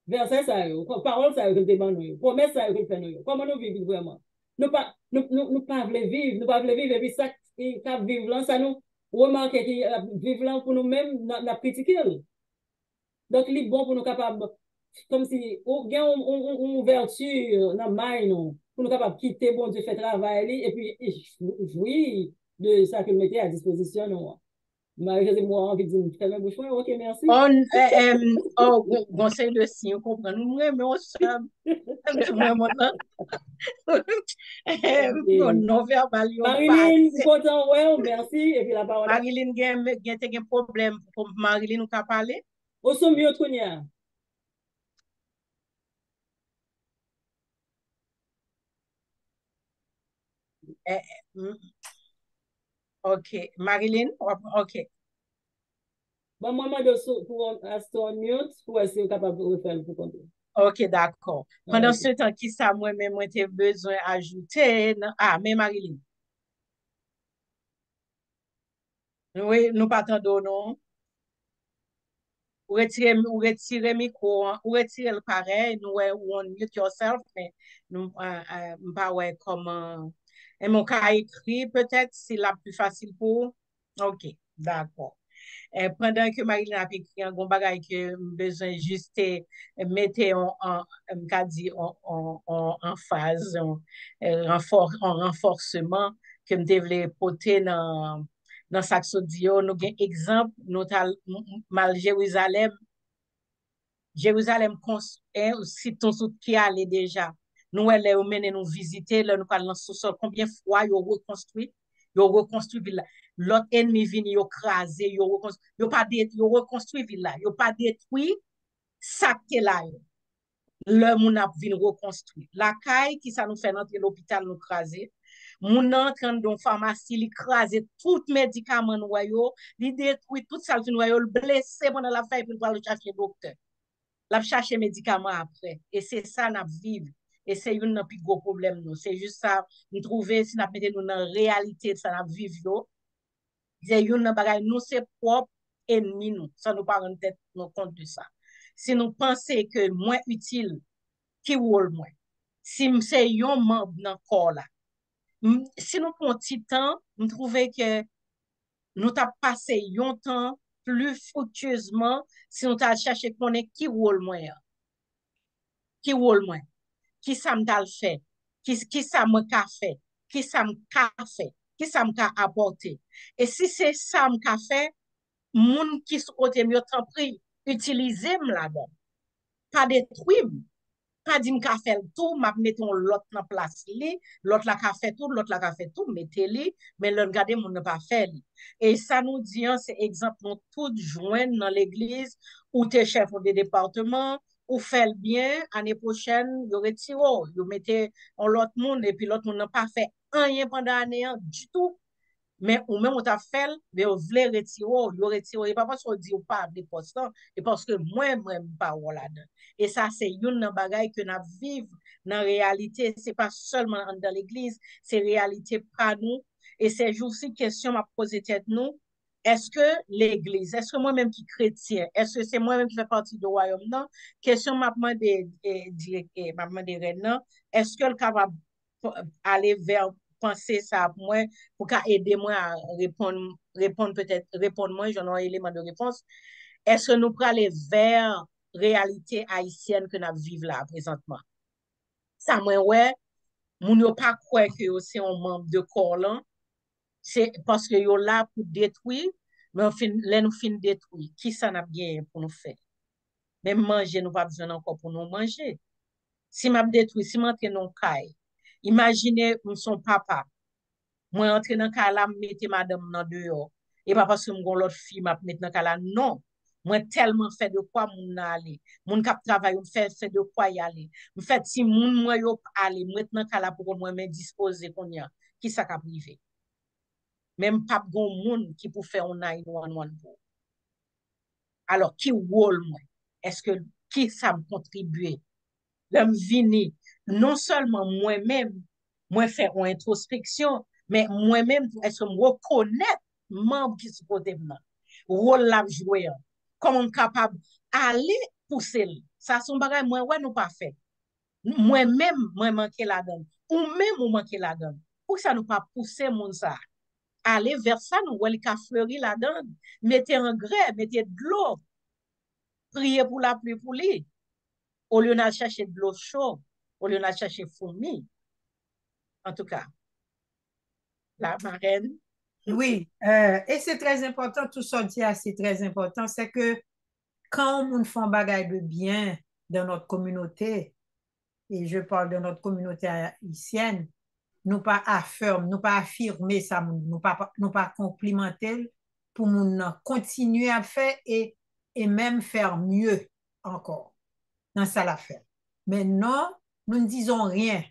verset ça, parole ça, que nous promesse ça, que fait nous, comment nous vivons vraiment? Nous pas voulons vivre, nous pas voulons vivre, et puis ça, qui vivre là, ça nous remarque que vivre là pour nous-mêmes, n'a critiqué. Donc, il est bon pour nous capables, comme si, on a une ouverture dans le mind, pour nous capables de quitter, bon Dieu, faire travail, et puis jouir de ça que nous mettez à disposition, nous. Moi, envie de dire, très bien, bouchon, ok, merci. Conseil de signe, on comprend, nous, mais on se vraiment, non-verbal, Marilyn, content, ouais, merci, et puis la parole. Marilyn, il y a un problème pour Marilyn, nous qu'à parler. Au sommet, mieux, Tonia. Ok, Marilyn, ok. Bon, moi, pour rester en mute, pour essayer capable de refaire pour compter. Ok, d'accord. Pendant ce temps, qui ça, moi-même, j'ai besoin d'ajouter. Ah, mais Marilyn. Oui, nous pas attendons, non. Ou retirer micro, ou retirer le pareil, nous, ou on mute yourself, mais nous, pas, ouais, comment, et mon cas écrit, peut-être, c'est la plus facile pour, ok, d'accord. Pendant que Marilyn a écrit un bon bagage que besoin juste mettre m'ka dit en phase en renforcement que me devait porter dans Saxodio nous gain exemple nous mal Jérusalem si ton sous qui allait déjà nous elle ou mené nous visiter là nous parlons dans sous-sol combien de fois ils ont reconstruit ville l'autre ennemi vini yo crasé yo reconstruit yo reconstruit ville là yo pas détruit ça qui est là le moun a vinn reconstruit la caille qui ça nous fait entrer l'hôpital nous craser moun entrain dans pharmacie li craser tout médicament noyo li détruit tout ça noyo le blessé pendant la fête pour aller chercher docteur la chercher médicament après et c'est ça n'a vivre et c'est un plus gros problème nous c'est juste ça nous trouver si n'a mettre nous dans réalité ça n'a vivre c'est une bagay nous c'est propre ennemi nous ça nous pas rendre tête nous compte de ça si nous pensons que moins utile qui rôle moins si c'est un membre dans corps là si nous prenons petit temps nous trouver que nous t'a passé un temps plus fructueusement si nous t'a cherché connaître qui rôle moins qui ça m'ta fait qui ça me ka fait qui ça me ka fait qui ça me ka apporter et si c'est ça me ka fait moun qui sont côté mieux t'en prie utilisez là-dedans pas détruire pas dire qu'a fait tout m'a mettons l'autre en place li l'autre la qu'a fait tout l'autre la qu'a fait tout mettez-li mais le regarder mon ne pas faire et ça nous dit c'est exemple nous tout joindre dans l'église ou t'es chef de département ou fait le bien année prochaine vous retirez vous mettez en l'autre monde et puis l'autre monde n'a pas fait rien pendant l'année du tout mais ou même on t'a fait mais on voulait retirer pas parce qu'on dit ou pas des postes et parce que moi pas là-dedans et ça c'est une bagaille que n'a vivre dans réalité c'est pas seulement dans l'église c'est réalité pas nous et c'est juste une question m'a poser tête nous est-ce que l'église est-ce que moi-même qui chrétien est-ce que c'est moi-même qui fait partie du royaume non question m'a demandé non est-ce que le capable aller vers penser ça pour moi pour aider moi à répondre peut-être répondre moi j'en ai un élément de réponse est-ce que nous pourrons aller vers réalité haïtienne que nous vivons là présentement ça moi ouais moun yo pas croire que c'est un membre de corps là c'est parce que yo là pour détruire mais on fin là nous fin détruire qui ça n'a bien pour nous faire même manger nous pas besoin encore pour nous manger si m'a détruit si m'entre dans caille imaginez son papa moi entre dans kala mette madame dans dehors et pas parce que mon l'autre fille m'a mettre dans kala non moi tellement fait de quoi moun aller moun k'ap travail fait de quoi y aller me fait si moun moi yo aller mettre dans kala pour moi me disposer qu'on y a qui ça ka privé même pas gon moun qui pour faire un 911 pour alors qui rôle moi est-ce que qui ça me contribuer l'homme vini non seulement moi-même moi faire une introspection mais moi-même est-ce que me reconnaître membre qui se côté moi rôle la jouer comment capable aller pousser ça son bagage moi ouais nous pas fait moi-même moi manquer la donne ou même ou manquer la donne pour ça nous pas pousser mon ça aller vers ça nous ouais ka fleurir la donne mettez un grès mettez de l'eau prier pour la pluie pour lui au lieu de chercher de l'eau chaude, au lieu de chercher fourmi. En tout cas, la marraine. Oui, et c'est très important, tout ça dit, c'est très important, c'est que quand on fait un bagage de bien dans notre communauté, et je parle de notre communauté haïtienne, nous pas affirmer ça, nous pas complimenter pour nous continuer à faire et même faire mieux encore. Dans ça l'affaire. Mais non, nous ne disons rien.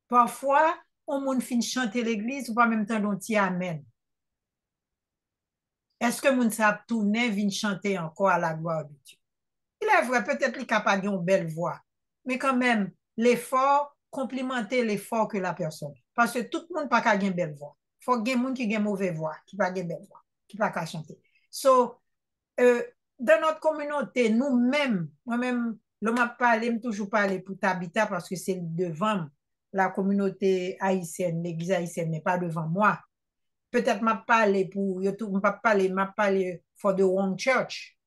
Parfois, on moun fin chanter l'église ou pas même temps dont y amen. Est-ce que moun sa tourner vin chanter encore à la gloire de Dieu? Il est vrai, peut-être qu'il n'a pas une belle voix, mais quand même, l'effort, complimenter l'effort que la personne. Parce que tout le monde n'a pas une belle voix. Il faut qu'il y ait des gens qui ont une mauvaise voix, qui n'a pas une belle voix. qui pas qu'à chanter. So, dans notre communauté, nous-mêmes, moi-même, l'on m'a parlé, toujours parlé pour Tabitha parce que c'est devant la communauté haïtienne, l'église haïtienne n'est pas devant moi. Peut-être m'a parlé pour, m'a parlé for the wrong church,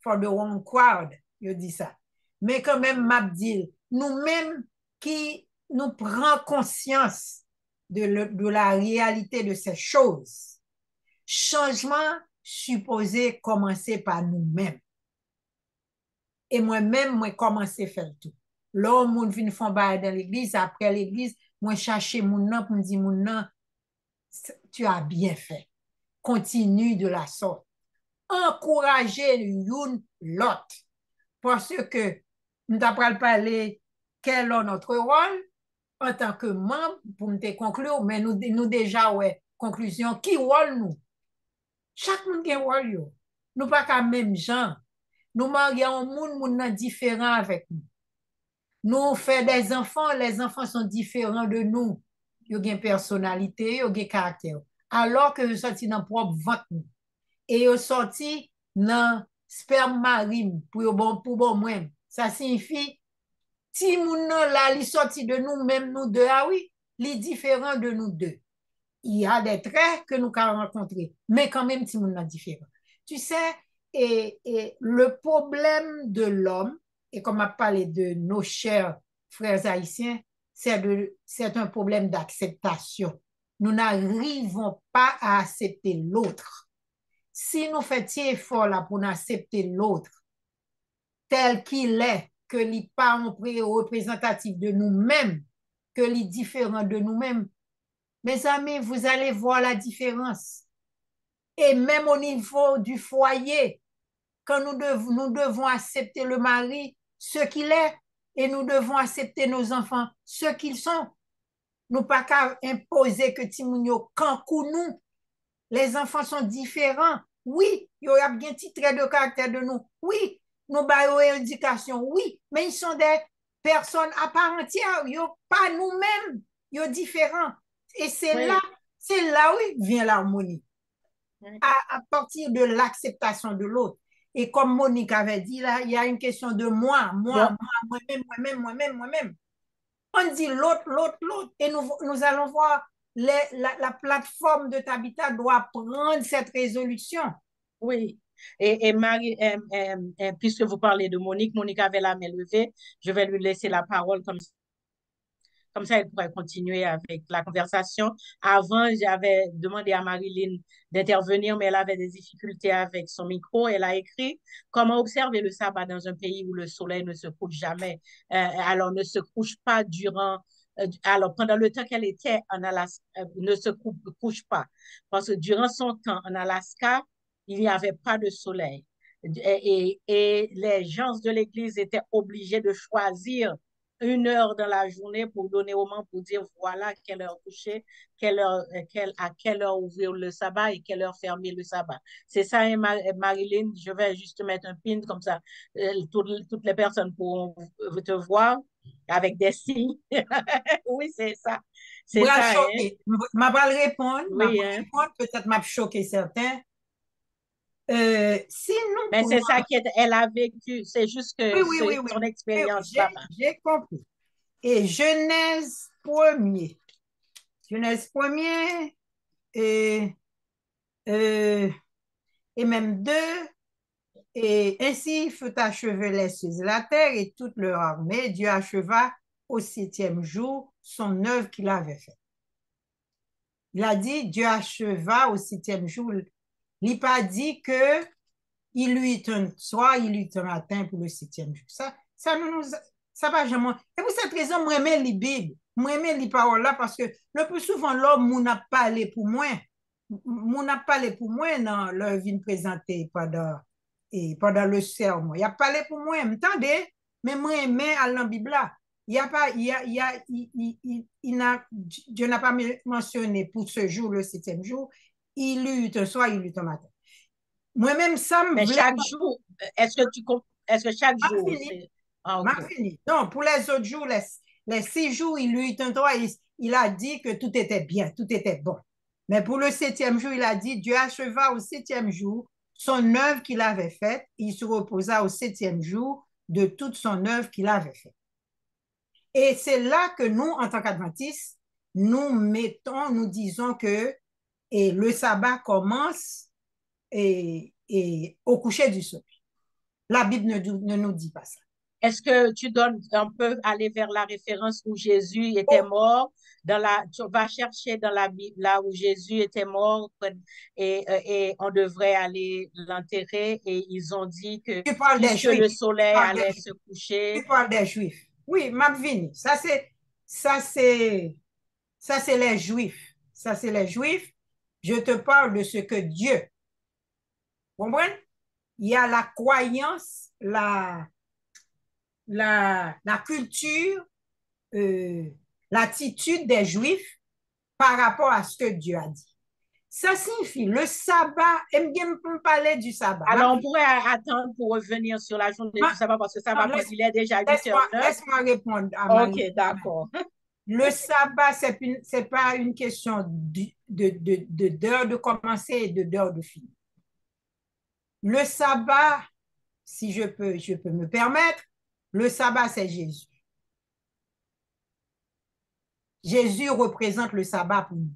for the wrong crowd, je dis ça. Mais quand même, m'a dit, nous-mêmes qui nous prenons conscience de la réalité de ces choses, changement supposé commencer par nous-mêmes. Et moi-même, moi, commencer à faire tout. Là, moun vin font bail dans l'église, après l'église, moi, chercher moun nan pour me dire, moun nan, tu as bien fait. Continue de la sorte. Encourager l'une l'autre. Parce que nous t'apprends parler quel est notre rôle en tant que membre, pour me conclure, mais nous déjà, ouais, conclusion, qui rôle nous? Chaque monde a un rôle. Nous pas qu'à même gens. Nous marions un monde différent avec nous. Nous faisons des enfants, les enfants sont différents de nous. Ils ont une personnalité, ils ont un caractère. Alors que ils sont sortis dans propre ventre. Et ils sont sortis dans sperme marine pour bon moins. Ça signifie, si moun nan là, ils sorti de nous, même nous deux, ah oui, les différents de nous deux. Il y a des traits que nous avons rencontrés, mais quand même, si moun nan différent. Tu sais, et le problème de l'homme, et comme on a parlé de nos chers frères haïtiens, c'est un problème d'acceptation. Nous n'arrivons pas à accepter l'autre. Si nous faisons effort là pour accepter l'autre tel qu'il est, que n'est pas représentatif de nous-mêmes, que les différent de nous-mêmes, mes amis, vous allez voir la différence. Et même au niveau du foyer, quand nous devons accepter le mari, ce qu'il est, et nous devons accepter nos enfants, ce qu'ils sont. Nous pas qu'à imposer que Timounio kankou nous. Les enfants sont différents. Oui, il y a bien petit trait de caractère de nous. Oui, nous baillons éducation. Oui, mais ils sont des personnes à part entière. Ils sont pas nous-mêmes. Ils sont différents. Et c'est là où vient l'harmonie. À partir de l'acceptation de l'autre. Et comme Monique avait dit, là, il y a une question de moi-même. On dit l'autre. Et nous allons voir, la plateforme de Tabitha doit prendre cette résolution. Oui. Et Marie, puisque vous parlez de Monique avait la main levée, je vais lui laisser la parole comme ça, elle pourrait continuer avec la conversation. Avant, j'avais demandé à Marilyn d'intervenir, mais elle avait des difficultés avec son micro. Elle a écrit comment observer le sabbat dans un pays où le soleil ne se couche jamais. Alors, ne se couche pas alors, pendant le temps qu'elle était en Alaska, ne se couche pas. Parce que durant son temps en Alaska, il n'y avait pas de soleil. Et les gens de l'Église étaient obligés de choisir une heure dans la journée pour donner au moment pour dire voilà quelle heure coucher, à quelle heure ouvrir le sabbat et quelle heure fermer le sabbat. C'est ça, hein, Marilyn, je vais juste mettre un pin comme ça, toutes les personnes pourront te voir avec des signes. Oui, c'est ça. C'est ça. Choqué. Hein? Ma pas le répondre, oui, peut-être m'a choqué certains. Mais c'est ça qu'elle a vécu, c'est juste que oui. son expérience. J'ai compris. Et Genèse 1er, et même 2, et ainsi fut achevé les cieux de la terre et toute leur armée. Dieu acheva au 7e jour son œuvre qu'il avait faite. Il a dit, Dieu acheva au 7e jour. Il n'a pas dit que il lui est un soir, il lui est un matin pour le 7e jour. Ça va jamais. Et pour cette raison, moi, j'aime les Bibles. Moi, j'aime les paroles là parce que le plus souvent, l'homme n'a pas parlé pour moi. N'a parlé pour moi dans leur vie présentée pendant le sermon. Il a parlé pour moi. Attendez, mais moi, j'aime à la Bible là. Dieu n'a pas mentionné pour ce jour, le 7e jour, il eut un soir, il eut un matin. Moi-même, ça me. Mais chaque jour, est-ce que chaque jour. Fini. Non, pour les autres jours, les 6 jours, il eut un soir, il a dit que tout était bien, tout était bon. Mais pour le 7e jour, il a dit, Dieu acheva au 7e jour son œuvre qu'il avait faite. Il se reposa au 7e jour de toute son œuvre qu'il avait faite. Et c'est là que nous, en tant qu'adventistes, nous disons que le sabbat commence au coucher du soleil. La Bible ne nous dit pas ça. Est-ce que tu donnes un peu aller vers la référence où Jésus était mort tu vas chercher dans la Bible là où Jésus était mort et on devrait aller l'enterrer et ils ont dit que Tu parles des puisque Juifs. le soleil allait se coucher. Tu parles des Juifs. Oui, Mavini, ça c'est les Juifs. Ça c'est les Juifs. Je te parle de ce que Dieu. Vous comprenez? Il y a la croyance, la culture, l'attitude des Juifs par rapport à ce que Dieu a dit. Ça signifie le sabbat, et bien pour parler du sabbat. Alors, on pourrait attendre pour revenir sur la journée du sabbat parce que ça va il est déjà 8h09. Laisse-moi répondre à OK, d'accord. Le sabbat, c'est pas une question d'heure de commencer et d'heure de finir. Le sabbat, si je peux me permettre, le sabbat, c'est Jésus. Jésus représente le sabbat pour nous.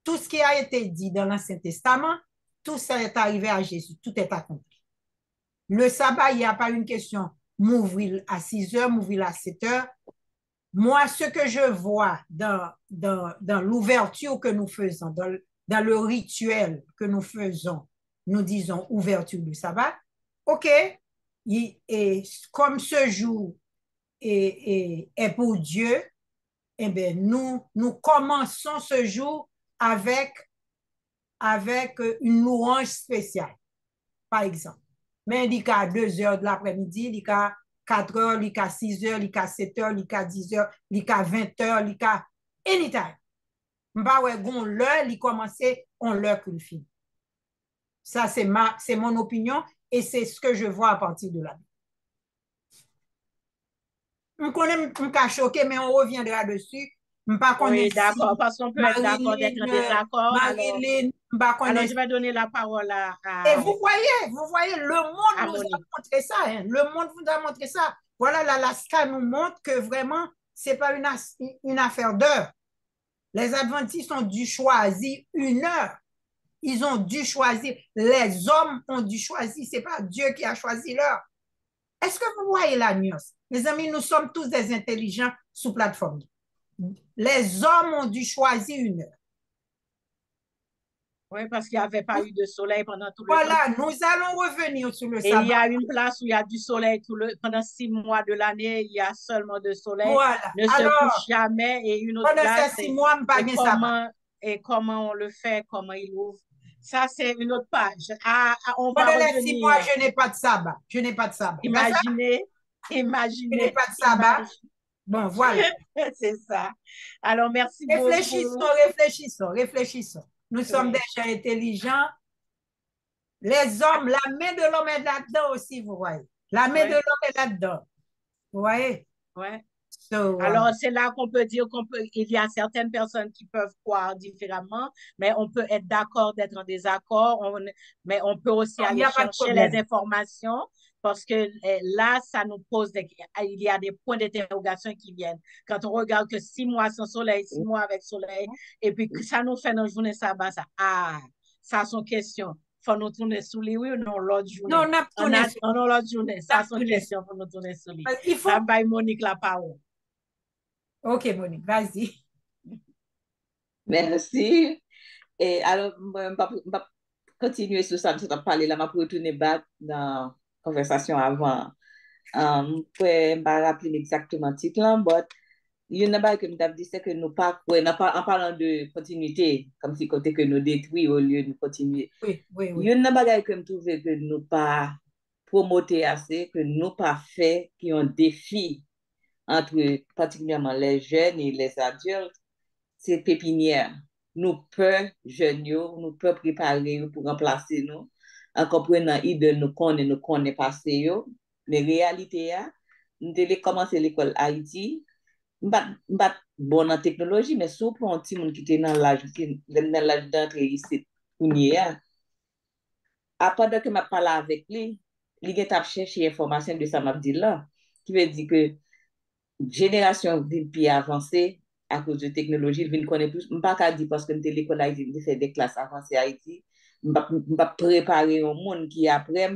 Tout ce qui a été dit dans l'Ancien Testament, tout ça est arrivé à Jésus, tout est accompli. Le sabbat, il n'y a pas une question, m'ouvrir à 6h, m'ouvrir à 7h. Moi, ce que je vois dans l'ouverture que nous faisons, dans le rituel que nous faisons, nous disons ouverture du sabbat, OK, et comme ce jour est pour Dieu, eh bien, nous commençons ce jour avec une louange spéciale, par exemple. Mais il y a 2h de l'après-midi, il y a 4h, il y a 6h, il y a 7h, il y a 10h, il y a 20h, il y a anytime. L'heure, il commence, on l'heure qu'il finit. Ça, c'est mon opinion et c'est ce que je vois à partir de là. On connaît, on peut choquer, mais on reviendra dessus. Oui, d'accord, parce qu'on peut être d'accord d'être en désaccord. Alors, je vais donner la parole à Et vous voyez, le monde nous a montré ça. Hein. Le monde vous a montré ça. Voilà, l'Alaska nous montre que vraiment, ce n'est pas une affaire d'heure. Les Adventistes ont dû choisir une heure. Ils ont dû choisir. Les hommes ont dû choisir. Ce n'est pas Dieu qui a choisi l'heure. Est-ce que vous voyez la nuance? Les amis, nous sommes tous des intelligents sous plateforme. Les hommes ont dû choisir une heure. Oui, parce qu'il n'y avait pas eu de soleil pendant tout le temps. Voilà, nous allons revenir sur le sabbat. Et il y a une place où il y a du soleil pendant 6 mois de l'année, il y a seulement de soleil. Voilà. Ne se couche jamais. Et une autre place, ces 6 mois, comment on le fait, comment il ouvre. Ça, c'est une autre page. Pendant les 6 mois, je n'ai pas de sabbat. Je n'ai pas de sabbat. Imaginez. Je n'ai pas de sabbat. Bon, voilà. C'est ça. Alors, merci beaucoup. Réfléchissons. Nous sommes des gens intelligents. Les hommes, la main de l'homme est là-dedans aussi, vous voyez. La main de l'homme est là-dedans. Vous voyez? Oui. Alors, c'est là qu'on peut dire qu'il y a certaines personnes qui peuvent croire différemment, mais on peut être d'accord d'être en désaccord, mais on peut aussi aller chercher les informations parce que là, ça nous pose, il y a des points d'interrogation qui viennent. Quand on regarde que 6 mois sans soleil, 6 mois avec soleil, et puis que ça nous fait dans la journée sabbat, ça sont questions. Faut nous tourner sous les oui ou non l'autre journée? Non, on l'autre journée. Ça sont questions pour nous tourner sous les. Il faut... Ça va Monique la parole. OK, Monique, vas-y. Merci. Et alors, je vais continuer sur ça, je vais parler là, je vais retourner back dans la conversation avant. Je vais rappeler exactement le titre là, mais il y a une chose que je dit, c'est que nous pas, en parlant de continuité, comme si côté que nous détruisons au lieu de continuer. Oui. Il y a une chose que je trouve que nous pas promoter assez, que nous pas fait, qui ont défi entre particulièrement les jeunes et les adultes, c'est pépinière. Nous peut jeunes, nous peut préparer pour remplacer nous, en comprenant idée nous connaît passé, mais réalité, nous devons commencer l'école Haïti, M'bat bon en technologie, mais sou pour un petit monde qui était dans l'âge d'entrée ici, pendant que je parle avec lui, il a cherché information de ça, m'a dit là, qui veut dire que génération vient plus avancée à cause de technologie, il vient connaître plus. Je ne peux pas dire parce que l'école a fait des classes avancées à Haïti, je ne pas préparer un monde qui après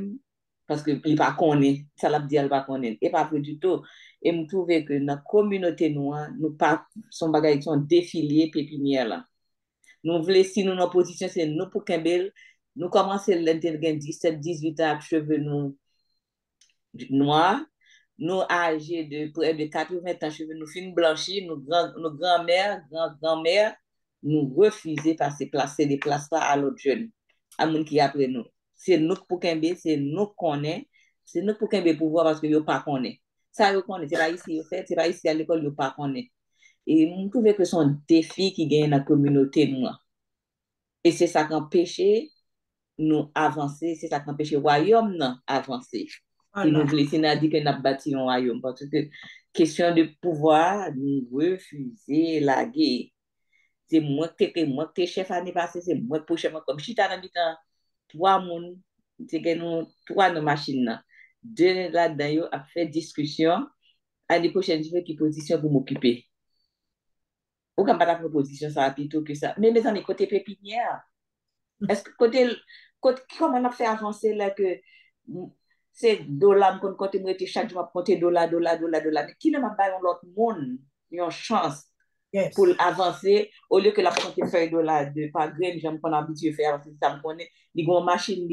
parce que il pas connaît, ça l'a dit il pas connaît et pas du tout. Et me trouve que dans la communauté noire, nous pas son bagage sont défilés pépinière là. Nous voulons si nous en position c'est nous pour Kembel, nous commençons l'intelligence 17 18 ans avec cheveux nous noirs. Nous âgés de près de 80 ans, cheveux nous fin blanchis, nos grand-mères, grand-mère, nous refuser passer placer des places là à l'autre jeune, à moun qui après nous. C'est nous pour Kembe, c'est nous connaît, c'est nous pour Kembe pouvoir parce que yo pas connaît. Ça yo connaît, c'est pas ici yo fait, c'est pas ici à l'école yo pas connaît. Et nous trouvons que son défi qui gagne dans la communauté noire. Et c'est ça qui empêche nous avancer, c'est ça qui empêche le royaume avancer. Si nous voulons, si nous dit que nous avons bâti un royaume, parce que question de pouvoir, nous refuser la guerre. C'est moi qui suis chef l'année passée, c'est moi pour chef, comme si tu as trois personnes, c'est que nous, trois nos machines, deux là-dedans, a fait discussion, l'année prochaine, je veux quelle position pour m'occuper. Ou quand pas la proposition, ça va plutôt que ça. Mais mes amis, côté pépinière, est-ce que comment on a fait avancer là que c'est dollar, quand côté moi, chaque jour, compter dollar. Mais qui ne m'a pas l'autre monde, une chance pour avancer, au lieu que la compter feuille dollar de pas grain, j'aime qu'on a habitué à faire, ça me connaît, il y a une machine,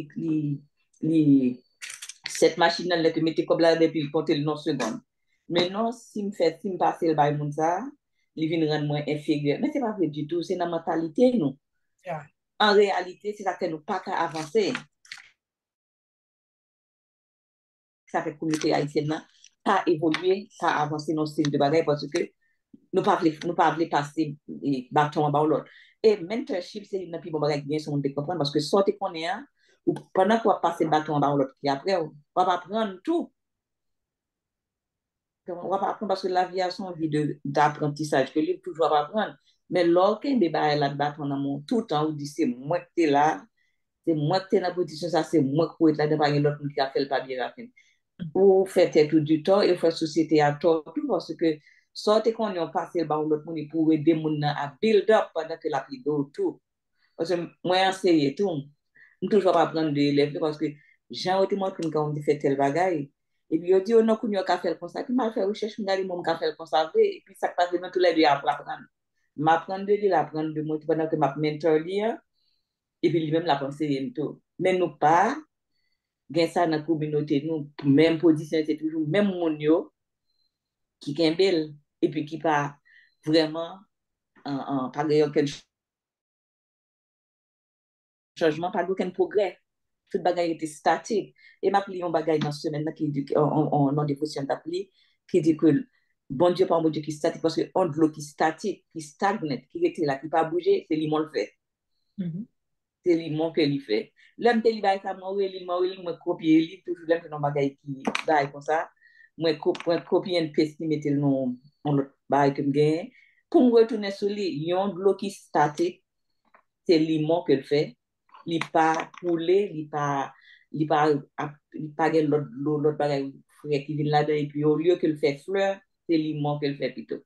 cette machine-là, que mettez comme là, depuis compter le non seconde. Mais non, si me passe le bail monde ça, il vient rendre moins inférieur. Mais c'est pas vrai du tout, c'est la mentalité, nous. Yeah. En réalité, c'est ça que nous pas qu'à avancer. Ça fait que la communauté haïtienne pas évoluer, pas avancer dans ce style de bagaille parce que nous pas voulons passer des bâtons en bas ou l'autre. Et mentorship, c'est une plus bon bagaille bien sur monde comprendre parce que sortez qu'on est ou pendant qu'on va passer le bâton en bas ou l'autre, puis après, on va apprendre tout. On va pas apprendre parce que la vie a son vie d'apprentissage que lui toujours va apprendre. Mais lorsqu'il débat là bâton dans mon tout le temps, on dit c'est moi qui es là, c'est moi qui es dans la position, ça c'est moi qui est là devant l'autre qui a fait le pas bien la fin. Ou fait tout du temps et fait société à tort tout parce que sortez qu'on y a passé le bas ou l'autre monde pour aider moun à build up pendant que la vie tout. Parce que moi enseigner tout, je toujours pas apprendre de l'élève parce que j'ai été moi quand on dit fait tel bagaille et puis on dit on a qu'on y a faire comme ça puis m'a fait recherche m'aller mon faire comme ça et puis ça passe dans tous les deux apprendre m'apprendre de lui apprendre de moi pendant que m'a mentor lire et puis lui-même la penser tout mais nous pas gen ça dans la communauté nous même position c'est toujours même moun yo qui kembel et puis qui pas vraiment pas aucun changement pas aucun progrès tout bagay était statique et m'a pris un bagay dans ce semaine qui dit on dévotion d'appli qui dit que bon Dieu pas un bon Dieu qui est statique parce que on de l'eau qui statique qui stagne qui était là qui pas bouger c'est lui le fait c'est lui que lui fait l'homme te li bay ça moi copier lui toujours l'aime dans bagay qui bay comme ça moi copier une pièce qui mettait non on l'autre bagay que gain pour me retourner sur lui yon de l'eau qui statique c'est lui que le fait il pas coulé il pas l'autre bagay qui vient là-dedans et puis au lieu que le fait fleur c'est lui que le fait plutôt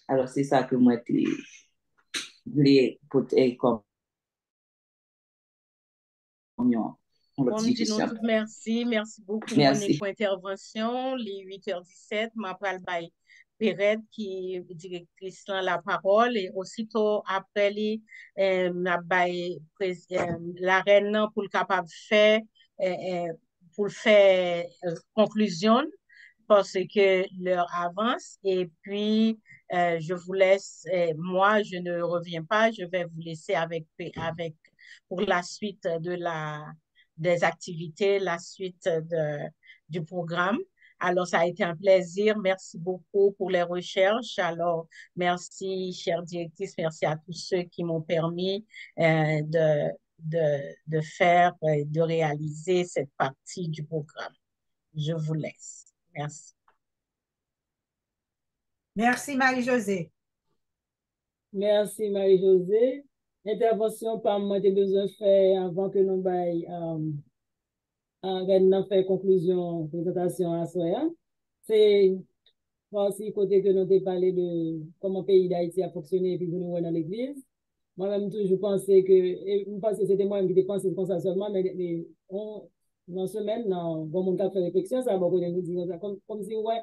alors c'est ça que moi tu voulais porter comme Bon, nous disons tout merci. Merci beaucoup, Monique, pour l'intervention. Les 8h17, ma pral bay Péret, qui est directrice dans la parole, et aussitôt après, la reine pour le capable faire, pour faire conclusion, parce que l'heure avance, et puis je vous laisse, moi, je ne reviens pas, je vais vous laisser pour la suite des activités, la suite du programme. Alors, ça a été un plaisir. Merci beaucoup pour les recherches. Alors, merci, chère directrice. Merci à tous ceux qui m'ont permis de faire, de réaliser cette partie du programme. Je vous laisse. Merci. Merci, Marie-Josée. Merci, Marie-Josée. Intervention par moi, j'ai besoin de faire avant que nous fait conclusion, présentation à soi. C'est aussi côté que nous avons parlé de comment le pays d'Haïti a fonctionné et puis nous dans l'église. Moi-même, toujours pensé que, et je pense que c'était moi-même qui pensé comme ça seulement, mais dans semaine, dans bon monde qui a fait réflexion, ça va nous dire comme si, ouais,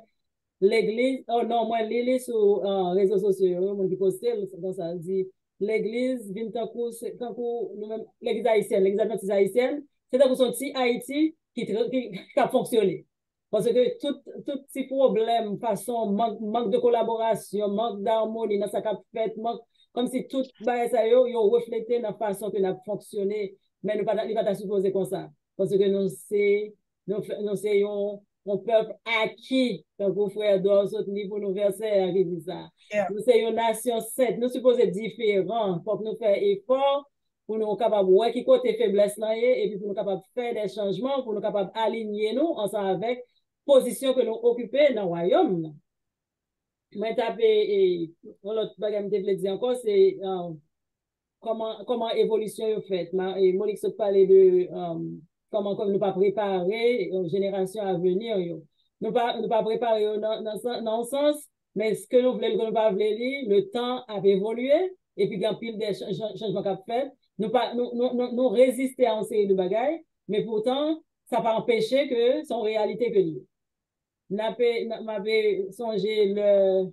l'église, oh non, moi, l'église sur réseaux sociaux, mon qui postait, comme ça, dit, l'église vient tant que nous-mêmes, l'église adventiste haïtienne, c'est dans son petit Haïti qui a fonctionné. Parce que tout petit problème, façon, manque de collaboration, manque d'harmonie dans sa cap fait, comme si tout ça yo reflété dans la façon que nous avons fonctionné, mais nous pas supposé comme ça. Parce que nous c'est un peuple acquis, comme vos frères d'or, ce niveau nous verset qui dit ça. Yeah. Nous sommes une nation sainte, nous supposons différents pour que nous fassions effort, pour nous capables de voir qui côté faiblesse là et puis pour nous capables de faire des changements, pour nous capables d'aligner nous ensemble avec position que nous occupons dans le royaume. Moi, tapé l'autre bagage que je dire encore, c'est comment évolution est faite. Et Monique se parlait de comment nous pas préparer une génération à venir. Nous pas préparer dans le sens, mais ce que nous voulons, que nous pas voulons, le temps a évolué et puis il y a pile des changements qu'a fait. Nous résister à une série de bagages, mais pourtant, ça n'a pas empêché que son réalité que lui. M'avait songé le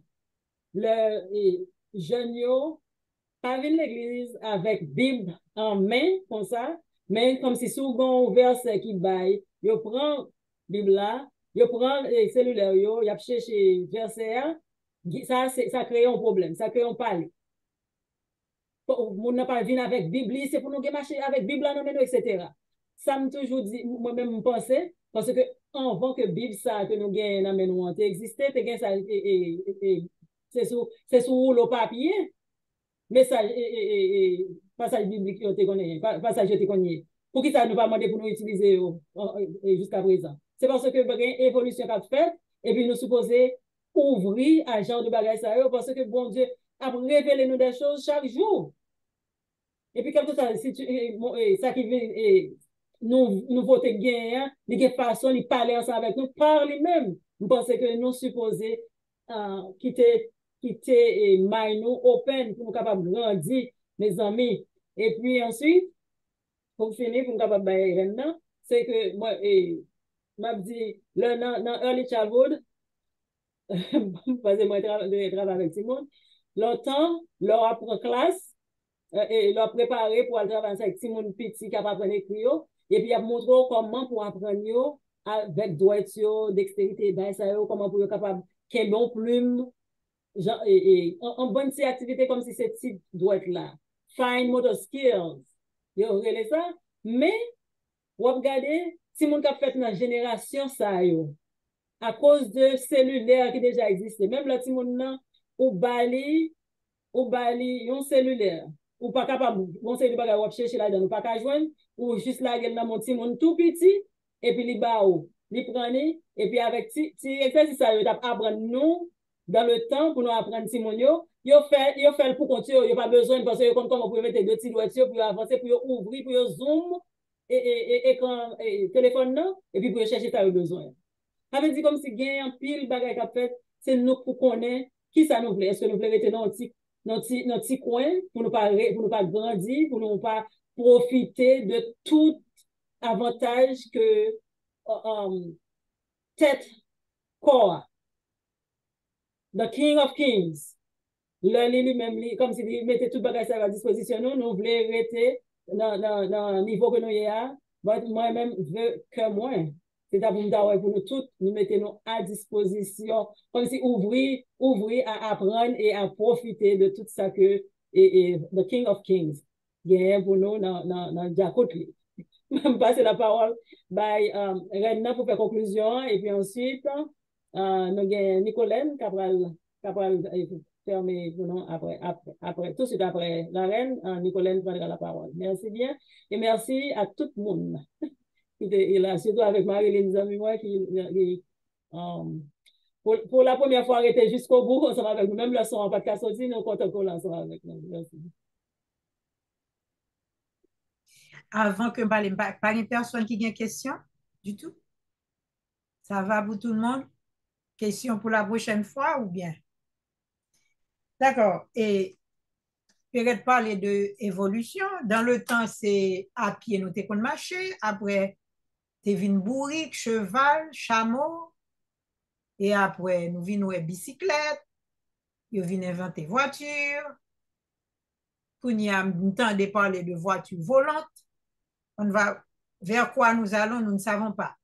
jeune pas venir l'église avec Bible en main, comme ça, mais comme si souvent verset qui baille, yo prend Bible là, yo prend cellulaire yo, y a cherché verset ça crée un problème, ça crée un palais. Moun n'a pas venir avec Bible, c'est pour nous marcher avec Bible là, etc. Ça me toujours dit, moi-même penser, parce que avant que Bible ça, que nous gagnons dans nous, existait, ça, c'est sous le papier, message passage biblique yo te connaît passage te connaît pour qui ça nous pas demander pour nous utiliser jusqu'à présent c'est parce que une évolution qu'a fait et puis nous supposer ouvrir à genre de bagages ça parce que bon Dieu a révélé nous des choses chaque jour et puis quelque ça si ça qui vient nous voter gain de quelle façon il parler ensemble avec nous par lui-même nous pensons que nous supposer quitter mind nous open pour nous capable de grandir mes amis et puis ensuite pour finir pour nous capable de c'est que moi m'a dit dans early childhood parce que moi travaille avec tout le monde longtemps leur apprend classe et leur préparer pour aller travailler avec tout le monde petit capable apprendre écrire et puis il montré comment pour apprendre avec droiture dextérité ben ça comment pour capable qu'un bon plume en bonne activité comme si cette type doit être là. Fine motor skills. Yo relé ça, mais ou regarder si mon cap fait dans génération ça yo à cause de cellulaire qui déjà existait. Même là ti moun nan ou bali yon cellulaire ou pas capable bon c'est du bagage ou chercher là dedans ou pas ka joindre ou juste là gel dans mon ti moun tout petit et puis li ba ou li prendre et puis avec ti exercice ça yo t'a apprendre nous dans le temps pour nous apprendre Simonio, yo fait pour continuer, yo pas besoin parce que comme on peut mettre deux petits doigts pour avancer pour ouvrir pour zoom et écran téléphone non et puis pour chercher ça au besoin. Ça veut dire comme si gagne un pile bagage qu'a fait, c'est nous pour connaître qui ça nous plaît. Est-ce que nous voulons rester dans petit coin pour nous pas grandir, pour nous pas profiter de tout avantage que tête corps the King of Kings. Lui-même, comme s'il mettait tout bagage à disposition, nous voulons rester dans le niveau que nous y a. Moi-même, je veux que moi. C'est pour nous tous, nous mettons à disposition, comme si ouvrir à apprendre et à profiter de tout ça que the King of Kings. Il y a pour nous dans Jacotli. Je passer la parole à Renna pour faire conclusion et puis ensuite, nous avons Nicolène qui va fermer pour nous après, tout de suite après la reine, Nicolène prendra la parole. Merci bien et merci à tout le monde. Et là, surtout avec Marie-Lise moi qui pour la première fois, arrêter jusqu'au bout, ensemble avec nous. Même le son, on va pas de sortir, nous comptons qu'on ensemble avec nous. Merci. Avant que je pas une personne qui a une question du tout? Ça va pour tout le monde? Question pour la prochaine fois ou bien? D'accord. Et peut-être parler de évolution. Dans le temps, c'est à pied, nous t'es marcher. Après, t'es venu bourrique, cheval, chameau. Et après, nous venons bicyclette. Nous venons inventer voiture. Quand il y a un temps de parler de voiture volante, on va vers quoi nous allons, nous ne savons pas.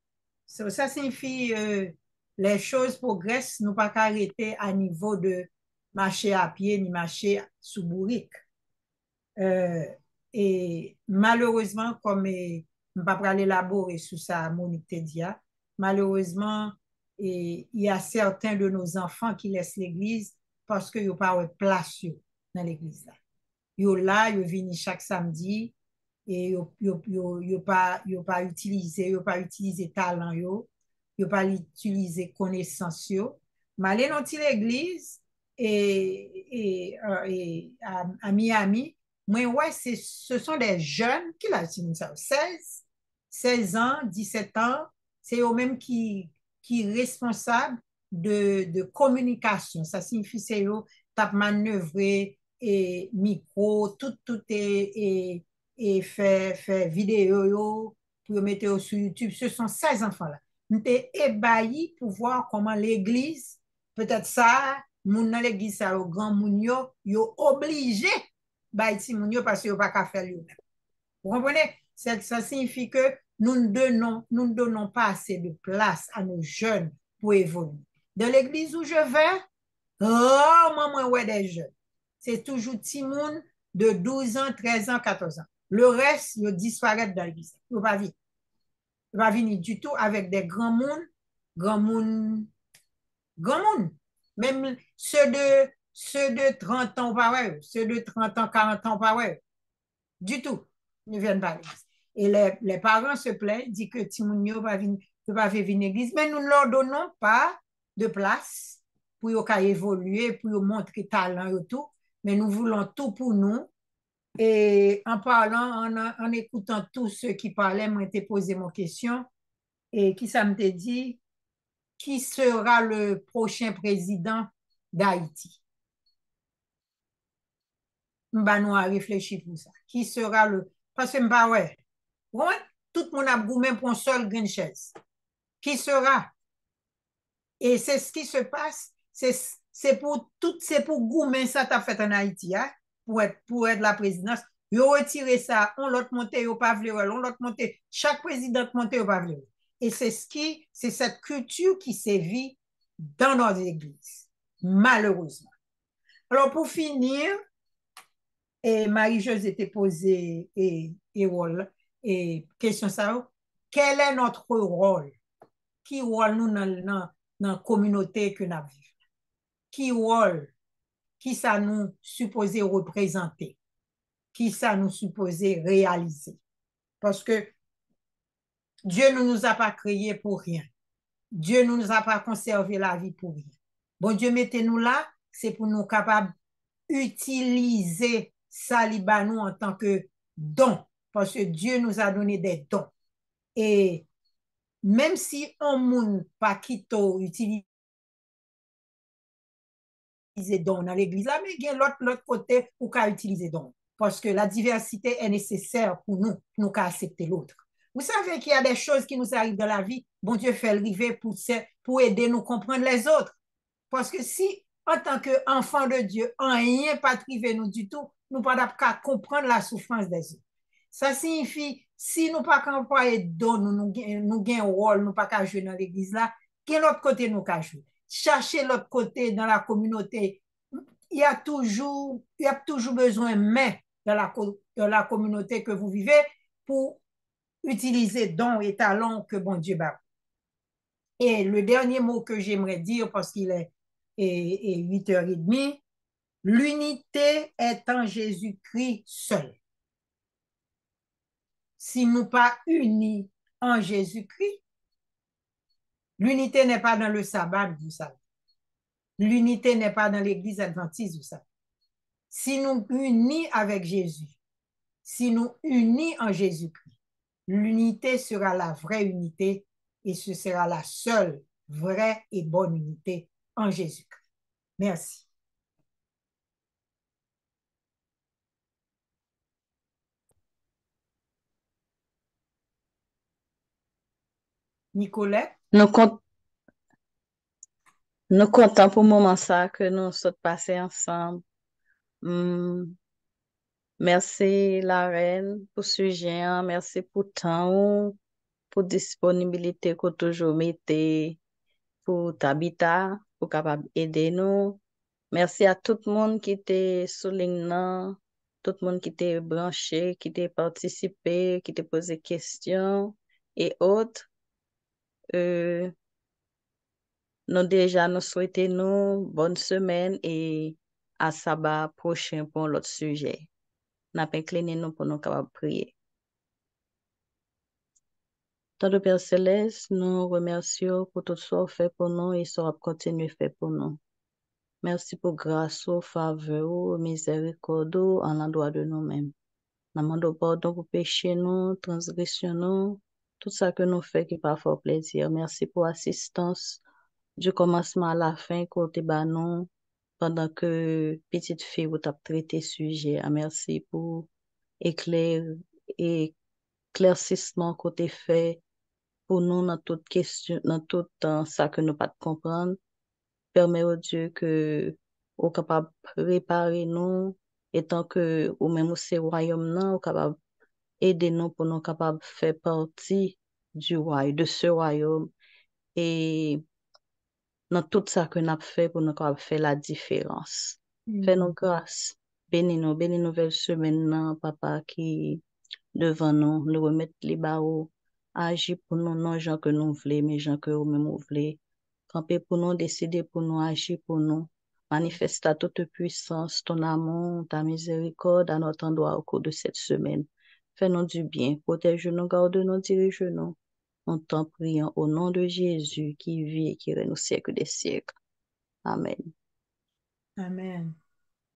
Ça signifie les choses progressent, nous pas arrêter à niveau de marcher à pied ni marcher sous bourrique. Et malheureusement, comme je ne vais pas élaborer sur ça, Monique te dit, malheureusement, il y a certains de nos enfants qui laissent l'église parce qu'ils n'ont pas de place dans l'église. Ils sont là, ils viennent chaque samedi et ils pas utilisé talent, ils pas utilisé connaissance. Mais aller dans l'église à Miami, moi, ouais, ce sont des jeunes, qui l'a dit ça, 16 ans, 17 ans, c'est eux-mêmes qui responsables de communication. Ça signifie c'est eux qui manœuvrer et micro, tout et fait vidéo pour mettre sur YouTube. Ce sont 16 enfants-là. Nous sommes ébahis pour voir comment l'église, peut-être ça, moun dans l'église, ça, au grand moun yo obligé bah ti moun yo parce que pas qu'à faire lui-même. Vous comprenez? Ça signifie que nous ne donnons pas assez de place à nos jeunes pour évoluer. Dans l'église où je vais, moi ouais des jeunes. C'est toujours ti moun de 12 ans, 13 ans, 14 ans. Le reste, ils disparaissent dans l'église. Ils ne vont pas venir. Ils ne vont pas venir du tout avec des grands moun. Même ceux de 30 ans, pas ouais. Ceux de 30 ans, 40 ans, pas ouais. Du tout. Ils ne viennent pas à l'église. Et les parents se plaignent, disent que Timounio ne va pas venir à l'église, mais nous ne leur donnons pas de place pour qu'ils évoluer, pour montrer talent et tout. Mais nous voulons tout pour nous. Et en parlant, en écoutant tous ceux qui parlaient, moi, j'ai posé mon question. Et qui ça me dit, qui sera le prochain président d'Haïti? Bah, nous avons réfléchi pour ça. Qui sera le... Parce que, bah ouais, tout le monde a goûté pour une seule grande chaise. Qui sera? Et c'est ce qui se passe. C'est pour gourmet ça t'a fait en Haïti, hein, pour être la présidence. Ils ont retiré ça, on l'autre monté, ils n'ont pas voulu, on l'autre monté. Chaque président monté, ils n'ont pas voulu. Et c'est cette culture qui sévit dans nos églises, malheureusement. Alors, pour finir, et Marie-Josée était posée et question ça, quel est notre rôle? Qui rôle nous dans la communauté que nous vivons? Qui rôle? Qui ça nous supposé représenter? Qui ça nous supposé réaliser? Parce que Dieu ne nous a pas créés pour rien. Dieu ne nous a pas conservé la vie pour rien. Bon Dieu, mettez-nous là, c'est pour nous capables d'utiliser ça nous en tant que don. Parce que Dieu nous a donné des dons. Et même si on ne pas quitter utiliser don dans l'église, mais il y a l'autre côté pour qu'à utiliser don. Parce que la diversité est nécessaire pour nous qu'à accepter l'autre. Vous savez qu'il y a des choses qui nous arrivent dans la vie, bon Dieu fait arriver pour aider nous comprendre les autres. Parce que si, en tant qu'enfant de Dieu, rien pas privé nous du tout, nous ne pouvons pas comprendre la souffrance des autres. Ça signifie, si nous ne pouvons pas employer don, nous gagnons un rôle, nous ne pouvons pas jouer dans l'église là, quel autre côté nous pouvons jouer? Chercher l'autre côté dans la communauté. Il y a toujours besoin, mais dans la communauté que vous vivez, pour utiliser dons et talents que bon Dieu bat. Et le dernier mot que j'aimerais dire, parce qu'il est 8h30, l'unité est en Jésus-Christ seul. Si nous pas unis en Jésus-Christ, l'unité n'est pas dans le sabbat, vous savez. L'unité n'est pas dans l'église adventiste ou ça. Si nous unis avec Jésus, si nous unis en Jésus-Christ, l'unité sera la vraie unité et ce sera la seule vraie et bonne unité en Jésus-Christ. Merci. Nicolette? Nous comptons pour le moment ça que nous sommes passés ensemble. Merci la reine pour ce sujet, merci pour temps, pour disponibilité que toujours mettez pour t'habitat, pour capable aider nous. Merci à tout le monde qui était souligné, tout le monde qui était branché, qui était participé, qui était posé questions et autres. Nous déjà nous souhaitons nous bonne semaine et à sabbat prochain pour l'autre sujet. Nous incliné nous pour nous capables prier. Tant de Père Céleste, nous remercions pour tout ce que vous fait pour nous et ce que vous continuez à faire pour nous. Merci pour grâce, faveur, miséricorde en l'endroit de nous-mêmes. Nous demandons pardon pour péché nous, transgression nous, tout ça que nous faisons qui pas fort plaisir. Merci pour l'assistance du commencement à la fin côté nous pendant que petite fille vous t'a traité sujet. Merci pour éclaircissement côté fait pour nous dans toute question, dans tout ça que nous pas comprendre. Permet au Dieu que ou capable préparer nous et tant que ou même aussi royaume non capable aider nous pour nous capable faire partie du royaume de ce royaume et dans tout ça que nous avons fait pour nous capable faire la différence. Fais-nous grâce. Bénis-nous belle semaine, nan, papa, qui devant nous remettre les barreaux, agir pour nous, non gens que nous voulons, mais gens que nous même voulons. Camper pour nous, décider pour nous, agir pour nous. Manifeste ta toute puissance, ton amour, ta miséricorde à notre endroit au cours de cette semaine. Fais-nous du bien, protège-nous, garde-nous, dirige-nous. On t'en prie au nom de Jésus qui vit et qui règne au siècle des siècles. Amen. Amen.